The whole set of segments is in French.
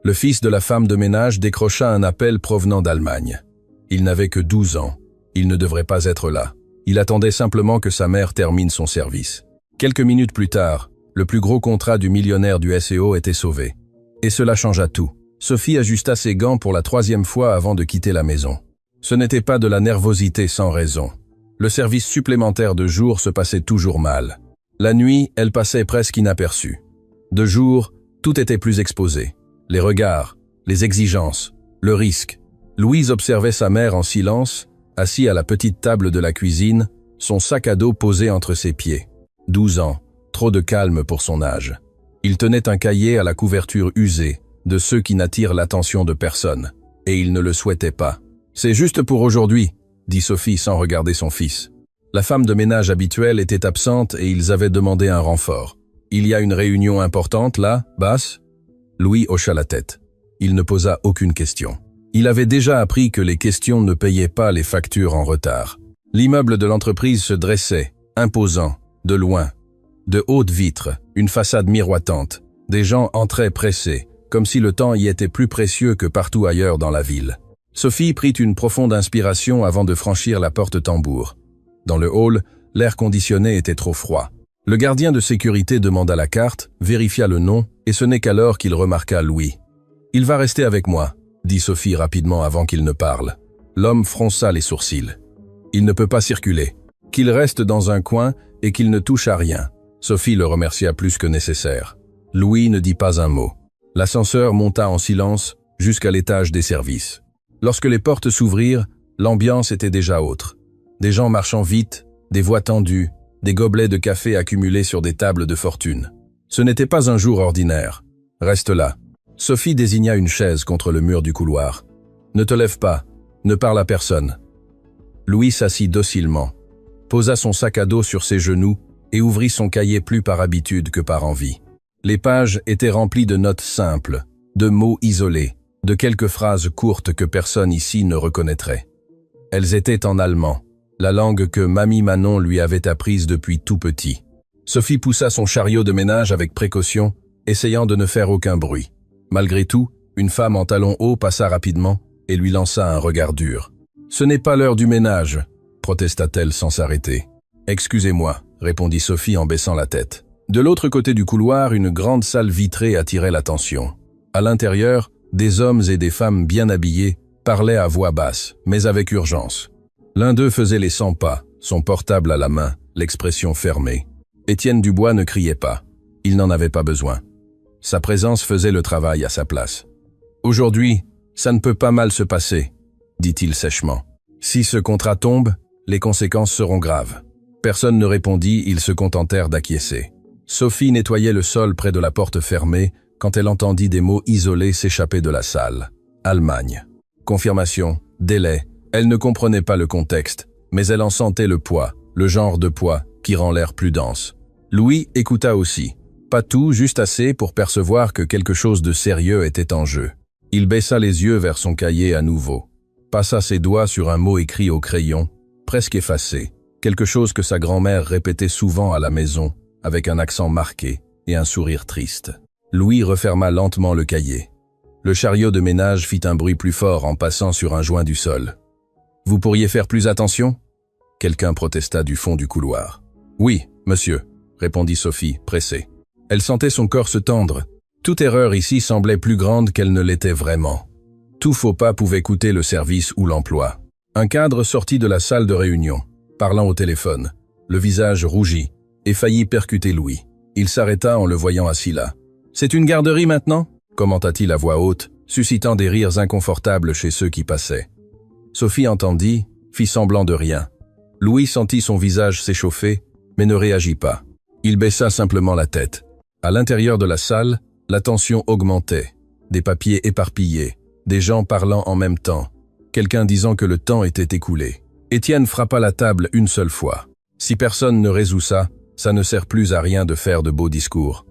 Le fils de la femme de ménage décrocha un appel provenant d'Allemagne. Il n'avait que 12 ans. Il ne devrait pas être là. Il attendait simplement que sa mère termine son service. Quelques minutes plus tard, le plus gros contrat du millionnaire du SEO était sauvé. Et cela changea tout. Sophie ajusta ses gants pour la 3e fois avant de quitter la maison. Ce n'était pas de la nervosité sans raison. Le service supplémentaire de jour se passait toujours mal. La nuit, elle passait presque inaperçue. De jour, tout était plus exposé. Les regards, les exigences, le risque. Louise observait sa mère en silence, assis à la petite table de la cuisine, son sac à dos posé entre ses pieds. 12 ans, trop de calme pour son âge. Il tenait un cahier à la couverture usée, de ceux qui n'attirent l'attention de personne. Et il ne le souhaitait pas. « C'est juste pour aujourd'hui », dit Sophie sans regarder son fils. La femme de ménage habituelle était absente et ils avaient demandé un renfort. « Il y a une réunion importante là, Basse ?» Louis hocha la tête. Il ne posa aucune question. Il avait déjà appris que les questions ne payaient pas les factures en retard. L'immeuble de l'entreprise se dressait, imposant, de loin. De hautes vitres, une façade miroitante. Des gens entraient pressés, comme si le temps y était plus précieux que partout ailleurs dans la ville. Sophie prit une profonde inspiration avant de franchir la porte-tambour. Dans le hall, l'air conditionné était trop froid. Le gardien de sécurité demanda la carte, vérifia le nom, et ce n'est qu'alors qu'il remarqua Louis. « Il va rester avec moi », dit Sophie rapidement avant qu'il ne parle. L'homme fronça les sourcils. « Il ne peut pas circuler. Qu'il reste dans un coin et qu'il ne touche à rien. » Sophie le remercia plus que nécessaire. Louis ne dit pas un mot. L'ascenseur monta en silence jusqu'à l'étage des services. Lorsque les portes s'ouvrirent, l'ambiance était déjà autre. Des gens marchant vite, des voix tendues, des gobelets de café accumulés sur des tables de fortune. Ce n'était pas un jour ordinaire. « Reste là. » Sophie désigna une chaise contre le mur du couloir. « Ne te lève pas. Ne parle à personne. » Louis s'assit docilement, posa son sac à dos sur ses genoux et ouvrit son cahier plus par habitude que par envie. Les pages étaient remplies de notes simples, de mots isolés, de quelques phrases courtes que personne ici ne reconnaîtrait. Elles étaient en allemand, la langue que Mamie Manon lui avait apprise depuis tout petit. Sophie poussa son chariot de ménage avec précaution, essayant de ne faire aucun bruit. Malgré tout, une femme en talons hauts passa rapidement et lui lança un regard dur. « Ce n'est pas l'heure du ménage », protesta-t-elle sans s'arrêter. « Excusez-moi », répondit Sophie en baissant la tête. De l'autre côté du couloir, une grande salle vitrée attirait l'attention. À l'intérieur, des hommes et des femmes bien habillés parlaient à voix basse, mais avec urgence. L'un d'eux faisait les 100 pas, son portable à la main, l'expression fermée. Étienne Dubois ne criait pas. Il n'en avait pas besoin. Sa présence faisait le travail à sa place. « Aujourd'hui, ça ne peut pas mal se passer », dit-il sèchement. « Si ce contrat tombe, les conséquences seront graves. » Personne ne répondit, ils se contentèrent d'acquiescer. Sophie nettoyait le sol près de la porte fermée quand elle entendit des mots isolés s'échapper de la salle. Allemagne. Confirmation, délai. Elle ne comprenait pas le contexte, mais elle en sentait le poids, le genre de poids qui rend l'air plus dense. Louis écouta aussi. Pas tout, juste assez pour percevoir que quelque chose de sérieux était en jeu. Il baissa les yeux vers son cahier à nouveau. Passa ses doigts sur un mot écrit au crayon, presque effacé. Quelque chose que sa grand-mère répétait souvent à la maison, avec un accent marqué et un sourire triste. Louis referma lentement le cahier. Le chariot de ménage fit un bruit plus fort en passant sur un joint du sol. « Vous pourriez faire plus attention ?» Quelqu'un protesta du fond du couloir. « Oui, monsieur », répondit Sophie, pressée. Elle sentait son corps se tendre. Toute erreur ici semblait plus grande qu'elle ne l'était vraiment. Tout faux pas pouvait coûter le service ou l'emploi. Un cadre sortit de la salle de réunion, parlant au téléphone, le visage rougi, et faillit percuter Louis. Il s'arrêta en le voyant assis là. « C'est une garderie maintenant ?» commenta-t-il à voix haute, suscitant des rires inconfortables chez ceux qui passaient. Sophie entendit, fit semblant de rien. Louis sentit son visage s'échauffer, mais ne réagit pas. Il baissa simplement la tête. À l'intérieur de la salle, la tension augmentait. Des papiers éparpillés, des gens parlant en même temps, quelqu'un disant que le temps était écoulé. Étienne frappa la table une seule fois. Si personne ne résout ça, ça ne sert plus à rien de faire de beaux discours.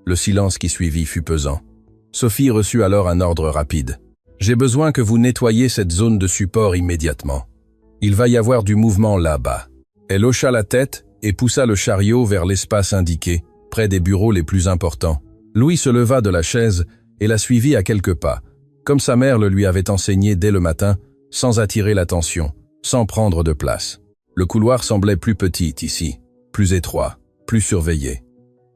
Le silence qui suivit fut pesant. Sophie reçut alors un ordre rapide. « J'ai besoin que vous nettoyiez cette zone de support immédiatement. Il va y avoir du mouvement là-bas. » Elle hocha la tête et poussa le chariot vers l'espace indiqué, près des bureaux les plus importants. Louis se leva de la chaise et la suivit à quelques pas, comme sa mère le lui avait enseigné dès le matin, sans attirer l'attention, sans prendre de place. Le couloir semblait plus petit ici, plus étroit, plus surveillé.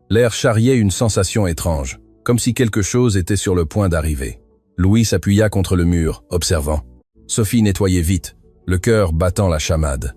L'air charriait une sensation étrange, comme si quelque chose était sur le point d'arriver. Louis s'appuya contre le mur, observant. Sophie nettoyait vite, le cœur battant la chamade.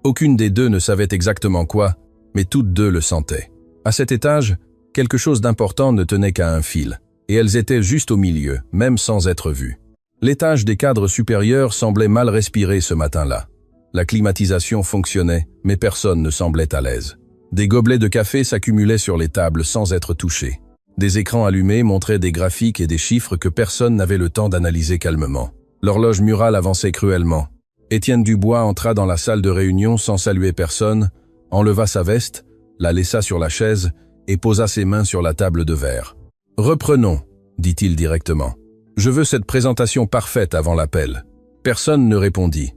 Aucune des deux ne savait exactement quoi, mais toutes deux le sentaient. À cet étage, quelque chose d'important ne tenait qu'à un fil, et elles étaient juste au milieu, même sans être vues. L'étage des cadres supérieurs semblait mal respirer ce matin-là. La climatisation fonctionnait, mais personne ne semblait à l'aise. Des gobelets de café s'accumulaient sur les tables sans être touchés. Des écrans allumés montraient des graphiques et des chiffres que personne n'avait le temps d'analyser calmement. L'horloge murale avançait cruellement. Étienne Dubois entra dans la salle de réunion sans saluer personne, enleva sa veste, la laissa sur la chaise et posa ses mains sur la table de verre. « Reprenons », dit-il directement. « Je veux cette présentation parfaite avant l'appel. » Personne ne répondit.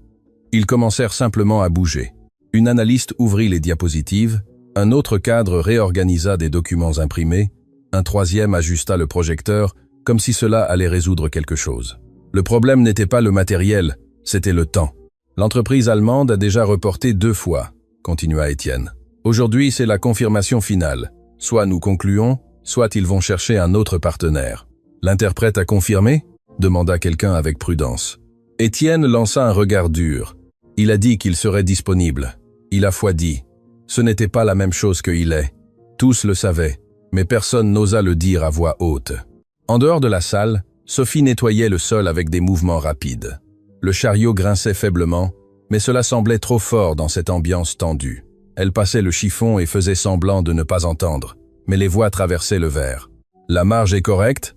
Ils commencèrent simplement à bouger. Une analyste ouvrit les diapositives, un autre cadre réorganisa des documents imprimés, un troisième ajusta le projecteur, comme si cela allait résoudre quelque chose. Le problème n'était pas le matériel, c'était le temps. L'entreprise allemande a déjà reporté 2 fois, continua Étienne. Aujourd'hui, c'est la confirmation finale. Soit nous concluons, soit ils vont chercher un autre partenaire. L'interprète a confirmé ? Demanda quelqu'un avec prudence. Étienne lança un regard dur. Il a dit qu'il serait disponible. Il a foi dit. Ce n'était pas la même chose que il est. Tous le savaient, mais personne n'osa le dire à voix haute. En dehors de la salle, Sophie nettoyait le sol avec des mouvements rapides. Le chariot grinçait faiblement, mais cela semblait trop fort dans cette ambiance tendue. Elle passait le chiffon et faisait semblant de ne pas entendre, mais les voix traversaient le verre. La marge est correcte ?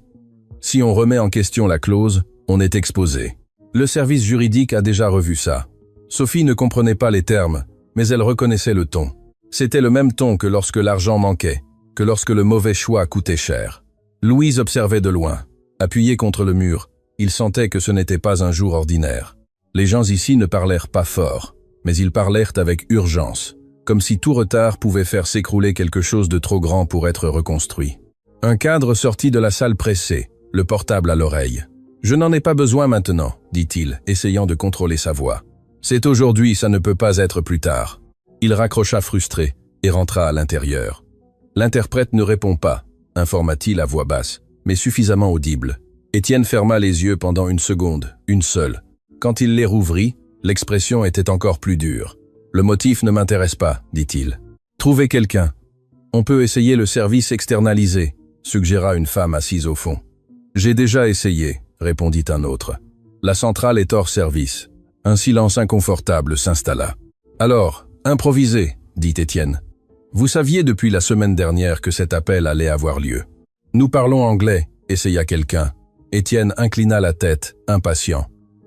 Si on remet en question la clause, on est exposé. Le service juridique a déjà revu ça. Sophie ne comprenait pas les termes, mais elle reconnaissait le ton. C'était le même ton que lorsque l'argent manquait, que lorsque le mauvais choix coûtait cher. Louise observait de loin. Appuyé contre le mur, il sentait que ce n'était pas un jour ordinaire. Les gens ici ne parlèrent pas fort, mais ils parlèrent avec urgence, comme si tout retard pouvait faire s'écrouler quelque chose de trop grand pour être reconstruit. Un cadre sortit de la salle pressé, le portable à l'oreille. « Je n'en ai pas besoin maintenant », dit-il, essayant de contrôler sa voix. « C'est aujourd'hui, ça ne peut pas être plus tard. » Il raccrocha frustré et rentra à l'intérieur. L'interprète ne répond pas, informa-t-il à voix basse, mais suffisamment audible. Étienne ferma les yeux pendant une seconde, une seule. Quand il les rouvrit, l'expression était encore plus dure. « Le motif ne m'intéresse pas, dit-il. Trouvez quelqu'un. On peut essayer le service externalisé, suggéra une femme assise au fond. J'ai déjà essayé, répondit un autre. La centrale est hors service. Un silence inconfortable s'installa. Alors, improvisez, dit Étienne. Vous saviez depuis la semaine dernière que cet appel allait avoir lieu. Nous parlons anglais, essaya quelqu'un. Étienne inclina la tête, impatient.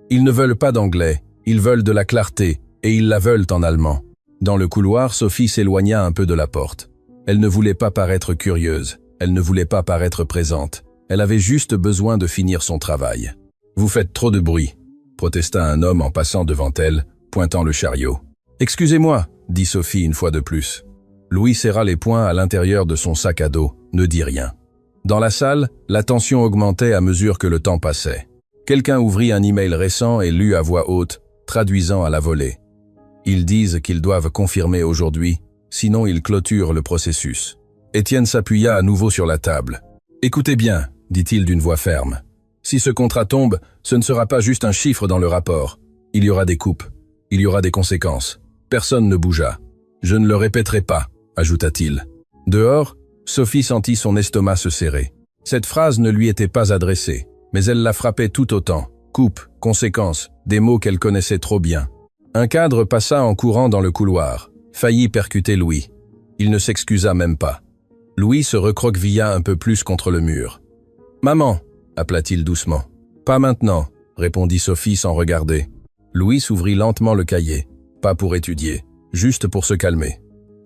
Ils ne veulent pas d'anglais, ils veulent de la clarté, et ils la veulent en allemand. Dans le couloir, Sophie s'éloigna un peu de la porte. Elle ne voulait pas paraître curieuse, elle ne voulait pas paraître présente. Elle avait juste besoin de finir son travail. « Vous faites trop de bruit », protesta un homme en passant devant elle, pointant le chariot. « Excusez-moi », dit Sophie une fois de plus. Louis serra les poings à l'intérieur de son sac à dos, ne dit rien. Dans la salle, la tension augmentait à mesure que le temps passait. Quelqu'un ouvrit un email récent et lut à voix haute, traduisant à la volée. Ils disent qu'ils doivent confirmer aujourd'hui, sinon ils clôturent le processus. Étienne s'appuya à nouveau sur la table. « Écoutez bien, dit-il d'une voix ferme. Si ce contrat tombe, ce ne sera pas juste un chiffre dans le rapport. Il y aura des coupes. Il y aura des conséquences. Personne ne bougea. Je ne le répéterai pas, ajouta-t-il. Dehors, Sophie sentit son estomac se serrer. Cette phrase ne lui était pas adressée, mais elle la frappait tout autant. Coupe, conséquences, des mots qu'elle connaissait trop bien. Un cadre passa en courant dans le couloir, faillit percuter Louis. Il ne s'excusa même pas. Louis se recroquevilla un peu plus contre le mur. « Maman !» appela-t-il doucement. « Pas maintenant !» répondit Sophie sans regarder. Louis ouvrit lentement le cahier, pas pour étudier, juste pour se calmer.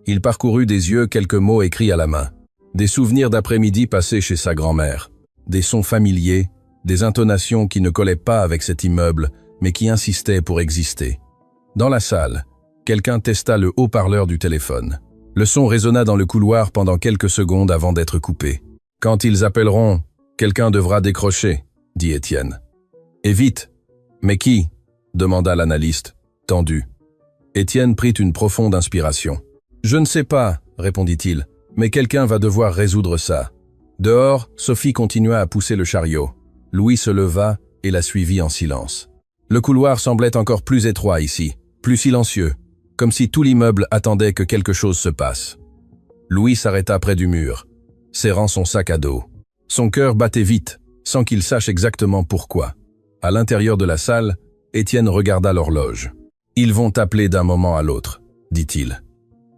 Il parcourut des yeux quelques mots écrits à la main. Des souvenirs d'après-midi passés chez sa grand-mère. Des sons familiers, des intonations qui ne collaient pas avec cet immeuble, mais qui insistaient pour exister. Dans la salle, quelqu'un testa le haut-parleur du téléphone. Le son résonna dans le couloir pendant quelques secondes avant d'être coupé. « Quand ils appelleront, Quelqu'un devra décrocher, dit Étienne. Et vite. Mais qui? Demanda l'analyste, tendu. Étienne prit une profonde inspiration. Je ne sais pas, répondit-il, mais quelqu'un va devoir résoudre ça. Dehors, Sophie continua à pousser le chariot. Louis se leva et la suivit en silence. Le couloir semblait encore plus étroit ici, plus silencieux, comme si tout l'immeuble attendait que quelque chose se passe. Louis s'arrêta près du mur, serrant son sac à dos. Son cœur battait vite, sans qu'il sache exactement pourquoi. À l'intérieur de la salle, Étienne regarda l'horloge. « Ils vont t'appeler d'un moment à l'autre », dit-il.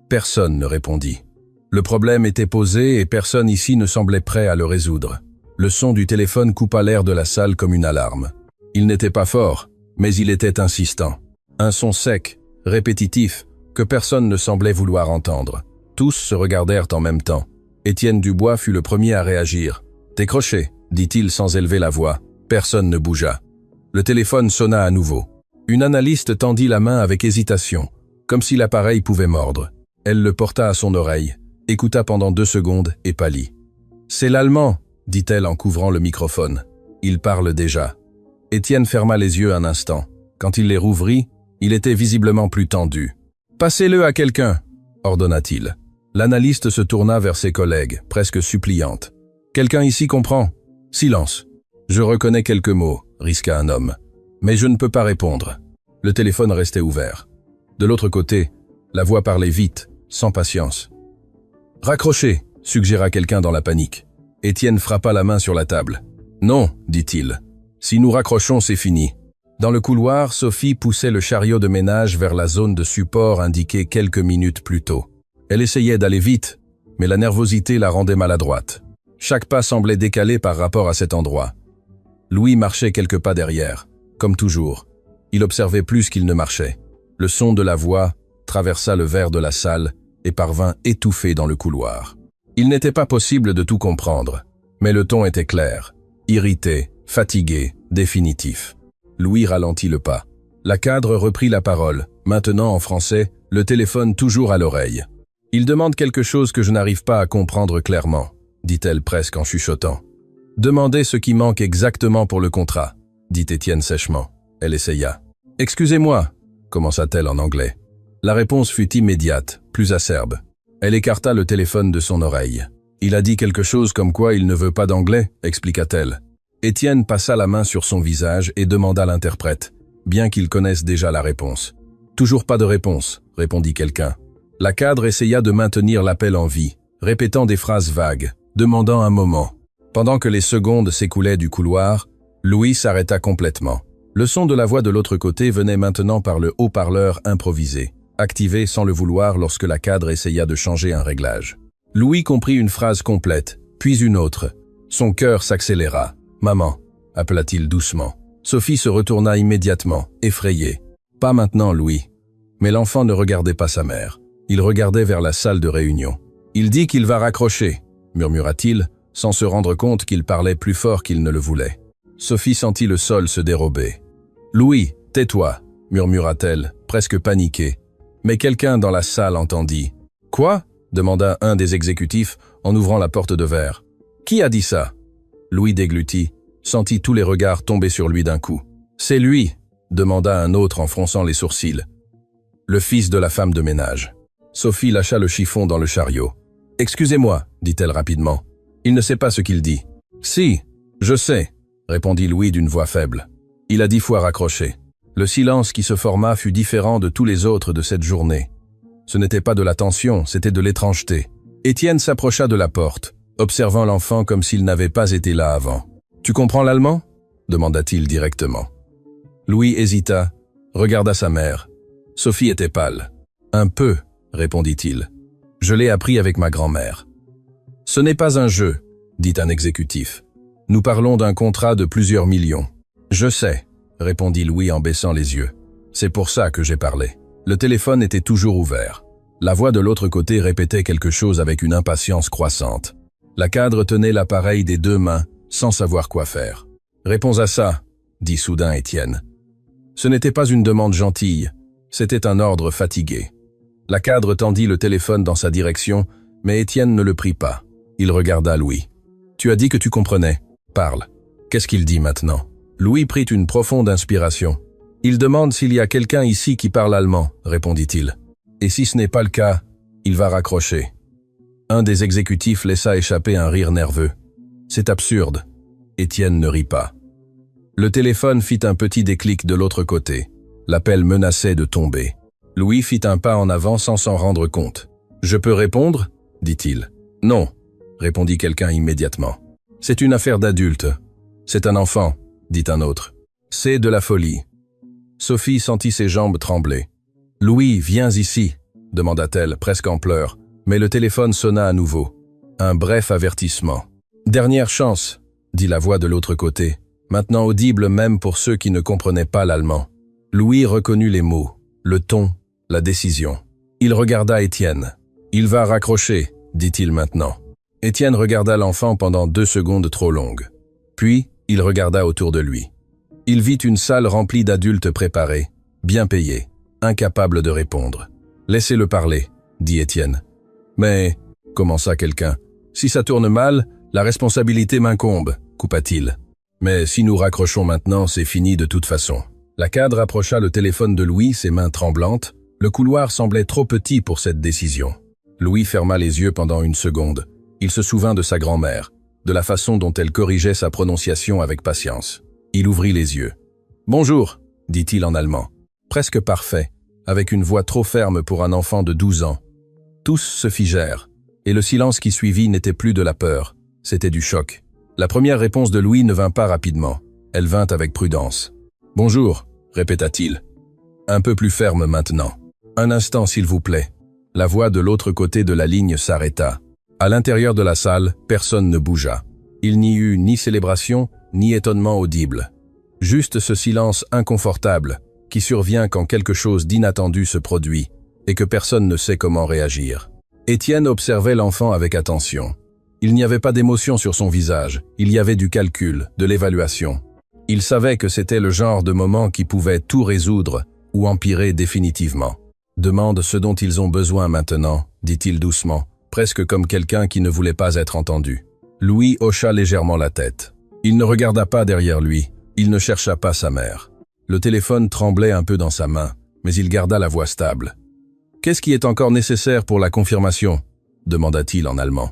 Personne ne répondit. Le problème était posé et personne ici ne semblait prêt à le résoudre. Le son du téléphone coupa l'air de la salle comme une alarme. Il n'était pas fort, mais il était insistant. Un son sec, répétitif, que personne ne semblait vouloir entendre. Tous se regardèrent en même temps. Étienne Dubois fut le premier à réagir. « Décrochez », dit-il sans élever la voix. Personne ne bougea. Le téléphone sonna à nouveau. Une analyste tendit la main avec hésitation, comme si l'appareil pouvait mordre. Elle le porta à son oreille, écouta pendant 2 secondes et pâlit. « C'est l'Allemand », dit-elle en couvrant le microphone. « Il parle déjà. » Étienne ferma les yeux un instant. Quand il les rouvrit, il était visiblement plus tendu. « Passez-le à quelqu'un », ordonna-t-il. L'analyste se tourna vers ses collègues, presque suppliante. « Quelqu'un ici comprend ? Silence. Je reconnais quelques mots, risqua un homme. Mais je ne peux pas répondre. » Le téléphone restait ouvert. De l'autre côté, la voix parlait vite, sans patience. « Raccrochez », suggéra quelqu'un dans la panique. Étienne frappa la main sur la table. « Non », dit-il. « Si nous raccrochons, c'est fini. » Dans le couloir, Sophie poussait le chariot de ménage vers la zone de support indiquée quelques minutes plus tôt. Elle essayait d'aller vite, mais la nervosité la rendait maladroite. Chaque pas semblait décalé par rapport à cet endroit. Louis marchait quelques pas derrière, comme toujours. Il observait plus qu'il ne marchait. Le son de la voix traversa le verre de la salle et parvint étouffé dans le couloir. Il n'était pas possible de tout comprendre, mais le ton était clair, irrité, fatigué, définitif. Louis ralentit le pas. La cadre reprit la parole, maintenant en français, le téléphone toujours à l'oreille. « Il demande quelque chose que je n'arrive pas à comprendre clairement », dit-elle presque en chuchotant. « Demandez ce qui manque exactement pour le contrat », dit Étienne sèchement. Elle essaya. « Excusez-moi », commença-t-elle en anglais. La réponse fut immédiate, plus acerbe. Elle écarta le téléphone de son oreille. « Il a dit quelque chose comme quoi il ne veut pas d'anglais », expliqua-t-elle. Étienne passa la main sur son visage et demanda à l'interprète, bien qu'il connaisse déjà la réponse. « Toujours pas de réponse », répondit quelqu'un. La cadre essaya de maintenir l'appel en vie, répétant des phrases vagues, demandant un moment. Pendant que les secondes s'écoulaient du couloir, Louis s'arrêta complètement. Le son de la voix de l'autre côté venait maintenant par le haut-parleur improvisé, activé sans le vouloir lorsque la cadre essaya de changer un réglage. Louis comprit une phrase complète, puis une autre. Son cœur s'accéléra. « Maman », appela-t-il doucement. Sophie se retourna immédiatement, effrayée. « Pas maintenant, Louis. » Mais l'enfant ne regardait pas sa mère. Il regardait vers la salle de réunion. « Il dit qu'il va raccrocher », murmura-t-il, sans se rendre compte qu'il parlait plus fort qu'il ne le voulait. Sophie sentit le sol se dérober. « Louis, tais-toi », murmura-t-elle, presque paniquée. Mais quelqu'un dans la salle entendit. « Quoi ?» demanda un des exécutifs en ouvrant la porte de verre. « Qui a dit ça ?» Louis déglutit, sentit tous les regards tomber sur lui d'un coup. « C'est lui » demanda un autre en fronçant les sourcils. « Le fils de la femme de ménage. » Sophie lâcha le chiffon dans le chariot. « Excusez-moi » dit-elle rapidement. « Il ne sait pas ce qu'il dit. »« Si, je sais » répondit Louis d'une voix faible. Il a 10 fois raccroché. Le silence qui se forma fut différent de tous les autres de cette journée. Ce n'était pas de la tension, c'était de l'étrangeté. Étienne s'approcha de la porte, observant l'enfant comme s'il n'avait pas été là avant. « Tu comprends l'allemand » demanda-t-il directement. Louis hésita, regarda sa mère. Sophie était pâle. « Un peu » répondit-il. « Je l'ai appris avec ma grand-mère. »« Ce n'est pas un jeu » dit un exécutif. « Nous parlons d'un contrat de plusieurs millions. »« Je sais » répondit Louis en baissant les yeux. « C'est pour ça que j'ai parlé. » Le téléphone était toujours ouvert. La voix de l'autre côté répétait quelque chose avec une impatience croissante. La cadre tenait l'appareil des 2 mains, sans savoir quoi faire. « Réponds à ça » dit soudain Étienne. Ce n'était pas une demande gentille, c'était un ordre fatigué. La cadre tendit le téléphone dans sa direction, mais Étienne ne le prit pas. Il regarda Louis. « Tu as dit que tu comprenais. Parle. Qu'est-ce qu'il dit maintenant? Louis prit une profonde inspiration. Il demande s'il y a quelqu'un ici qui parle allemand, répondit-il. Et si ce n'est pas le cas, il va raccrocher. Un des exécutifs laissa échapper un rire nerveux. C'est absurde. Étienne ne rit pas. Le téléphone fit un petit déclic de l'autre côté. L'appel menaçait de tomber. Louis fit un pas en avant sans s'en rendre compte. « Je peux répondre ?» dit-il. « Non », répondit quelqu'un immédiatement. « C'est une affaire d'adulte. C'est un enfant », dit un autre. « C'est de la folie. » Sophie sentit ses jambes trembler. « Louis, viens ici » demanda-t-elle, presque en pleurs, mais le téléphone sonna à nouveau. Un bref avertissement. « Dernière chance » dit la voix de l'autre côté, maintenant audible même pour ceux qui ne comprenaient pas l'allemand. Louis reconnut les mots, le ton, la décision. Il regarda Étienne. « Il va raccrocher » dit-il maintenant. Étienne regarda l'enfant pendant 2 secondes trop longues. Puis, il regarda autour de lui. Il vit une salle remplie d'adultes préparés, bien payés, incapables de répondre. « Laissez-le parler » dit Étienne. « Mais, » commença quelqu'un, « si ça tourne mal, la responsabilité m'incombe » coupa-t-il. « Mais si nous raccrochons maintenant, c'est fini de toute façon. » La cadre approcha le téléphone de Louis, ses mains tremblantes. Le couloir semblait trop petit pour cette décision. Louis ferma les yeux pendant 1 seconde. Il se souvint de sa grand-mère, de la façon dont elle corrigeait sa prononciation avec patience. Il ouvrit les yeux. « Bonjour » dit-il en allemand. Presque parfait, avec une voix trop ferme pour un enfant de 12 ans. Tous se figèrent, et le silence qui suivit n'était plus de la peur, c'était du choc. La première réponse de Louis ne vint pas rapidement, elle vint avec prudence. « Bonjour » répéta-t-il. Un peu plus ferme maintenant. « Un instant, s'il vous plaît. » La voix de l'autre côté de la ligne s'arrêta. À l'intérieur de la salle, personne ne bougea. Il n'y eut ni célébration, ni étonnement audible. Juste ce silence inconfortable qui survient quand quelque chose d'inattendu se produit et que personne ne sait comment réagir. Étienne observait l'enfant avec attention. Il n'y avait pas d'émotion sur son visage, il y avait du calcul, de l'évaluation. Il savait que c'était le genre de moment qui pouvait tout résoudre ou empirer définitivement. « Demande ce dont ils ont besoin maintenant », dit-il doucement, presque comme quelqu'un qui ne voulait pas être entendu. Louis hocha légèrement la tête. Il ne regarda pas derrière lui, il ne chercha pas sa mère. Le téléphone tremblait un peu dans sa main, mais il garda la voix stable. « Qu'est-ce qui est encore nécessaire pour la confirmation ?» demanda-t-il en allemand.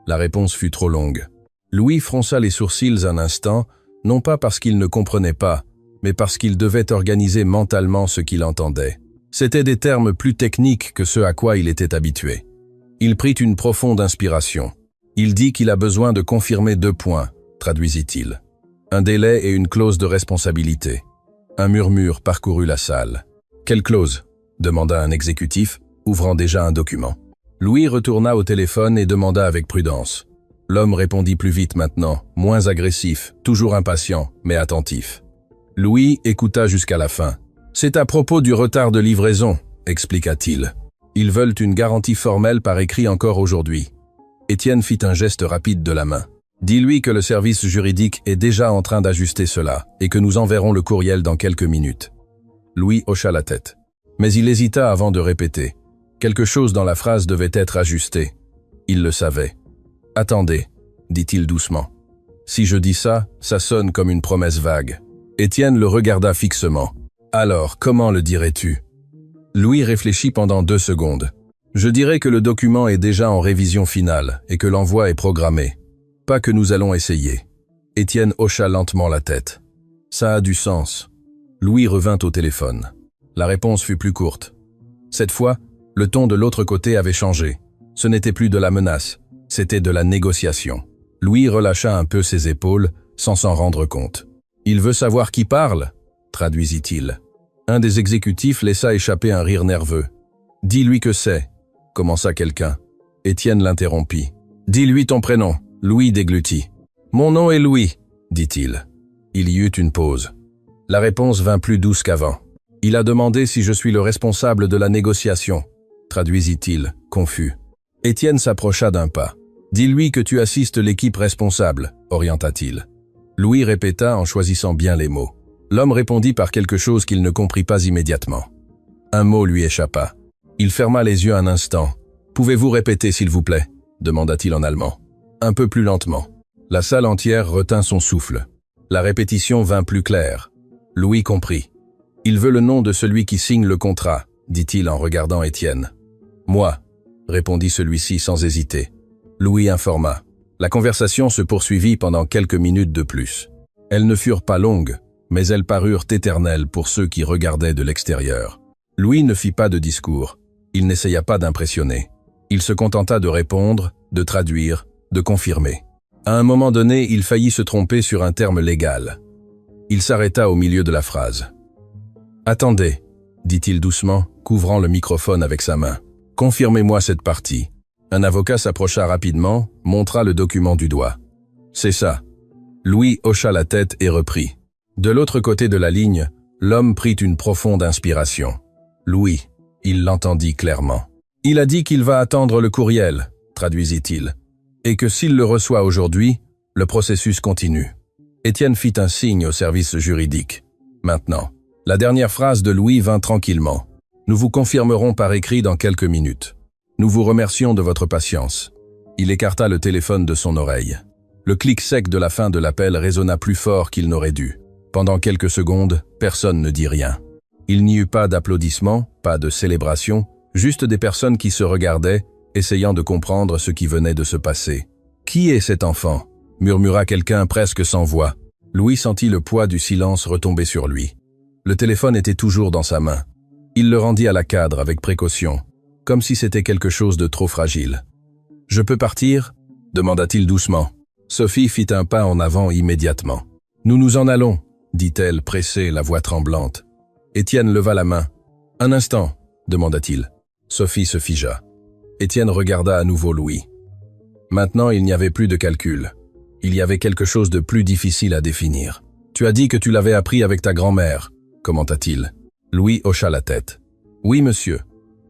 La réponse fut trop longue. Louis fronça les sourcils un instant, non pas parce qu'il ne comprenait pas, mais parce qu'il devait organiser mentalement ce qu'il entendait. C'étaient des termes plus techniques que ceux à quoi il était habitué. Il prit une profonde inspiration. Il dit qu'il a besoin de confirmer 2 points, traduisit-il. Un délai et une clause de responsabilité. Un murmure parcourut la salle. « Quelle clause ?» demanda un exécutif, ouvrant déjà un document. Louis retourna au téléphone et demanda avec prudence. L'homme répondit plus vite maintenant, moins agressif, toujours impatient, mais attentif. Louis écouta jusqu'à la fin. « C'est à propos du retard de livraison », expliqua-t-il. « Ils veulent une garantie formelle par écrit encore aujourd'hui. » Étienne fit un geste rapide de la main. « Dis-lui que le service juridique est déjà en train d'ajuster cela et que nous enverrons le courriel dans quelques minutes. » Louis hocha la tête. Mais il hésita avant de répéter. Quelque chose dans la phrase devait être ajusté. Il le savait. « Attendez », dit-il doucement. « Si je dis ça, ça sonne comme une promesse vague. » Étienne le regarda fixement. « Alors, comment le dirais-tu » Louis réfléchit pendant 2 secondes. « Je dirais que le document est déjà en révision finale et que l'envoi est programmé. Pas que nous allons essayer. » Étienne hocha lentement la tête. « Ça a du sens. » Louis revint au téléphone. La réponse fut plus courte. Cette fois, le ton de l'autre côté avait changé. Ce n'était plus de la menace, c'était de la négociation. Louis relâcha un peu ses épaules, sans s'en rendre compte. « Il veut savoir qui parle » traduisit-il. Un des exécutifs laissa échapper un rire nerveux. « Dis-lui que c'est » commença quelqu'un. Étienne l'interrompit. « Dis-lui ton prénom » Louis déglutit. « Mon nom est Louis » dit-il. Il y eut une pause. La réponse vint plus douce qu'avant. « Il a demandé si je suis le responsable de la négociation » traduisit-il, confus. Étienne s'approcha d'un pas. « Dis-lui que tu assistes l'équipe responsable » orienta-t-il. Louis répéta en choisissant bien les mots. L'homme répondit par quelque chose qu'il ne comprit pas immédiatement. Un mot lui échappa. Il ferma les yeux un instant. « Pouvez-vous répéter, s'il vous plaît » demanda-t-il en allemand. Un peu plus lentement. La salle entière retint son souffle. La répétition vint plus claire. Louis comprit. « Il veut le nom de celui qui signe le contrat », dit-il en regardant Étienne. « Moi », répondit celui-ci sans hésiter. Louis informa. La conversation se poursuivit pendant quelques minutes de plus. Elles ne furent pas longues, mais elles parurent éternelles pour ceux qui regardaient de l'extérieur. Louis ne fit pas de discours. Il n'essaya pas d'impressionner. Il se contenta de répondre, de traduire, de confirmer. À un moment donné, il faillit se tromper sur un terme légal. Il s'arrêta au milieu de la phrase. « Attendez », dit-il doucement, couvrant le microphone avec sa main. « Confirmez-moi cette partie. » Un avocat s'approcha rapidement, montra le document du doigt. « C'est ça. » Louis hocha la tête et reprit. De l'autre côté de la ligne, l'homme prit une profonde inspiration. « Louis », il l'entendit clairement. « Il a dit qu'il va attendre le courriel », traduisit-il, « et que s'il le reçoit aujourd'hui, le processus continue. » Étienne fit un signe au service juridique. Maintenant, la dernière phrase de Louis vint tranquillement. « Nous vous confirmerons par écrit dans quelques minutes. Nous vous remercions de votre patience. » Il écarta le téléphone de son oreille. Le clic sec de la fin de l'appel résonna plus fort qu'il n'aurait dû. Pendant quelques secondes, personne ne dit rien. Il n'y eut pas d'applaudissements, pas de célébration, juste des personnes qui se regardaient, essayant de comprendre ce qui venait de se passer. « Qui est cet enfant ?» murmura quelqu'un presque sans voix. Louis sentit le poids du silence retomber sur lui. Le téléphone était toujours dans sa main. Il le rendit à la cadre avec précaution, comme si c'était quelque chose de trop fragile. « Je peux partir ?» demanda-t-il doucement. Sophie fit un pas en avant immédiatement. « Nous nous en allons », dit-elle, pressée, la voix tremblante. Étienne leva la main. « Un instant », demanda-t-il. Sophie se figea. Étienne regarda à nouveau Louis. Maintenant, il n'y avait plus de calcul. Il y avait quelque chose de plus difficile à définir. « Tu as dit que tu l'avais appris avec ta grand-mère », commenta-t-il. Louis hocha la tête. « Oui, monsieur.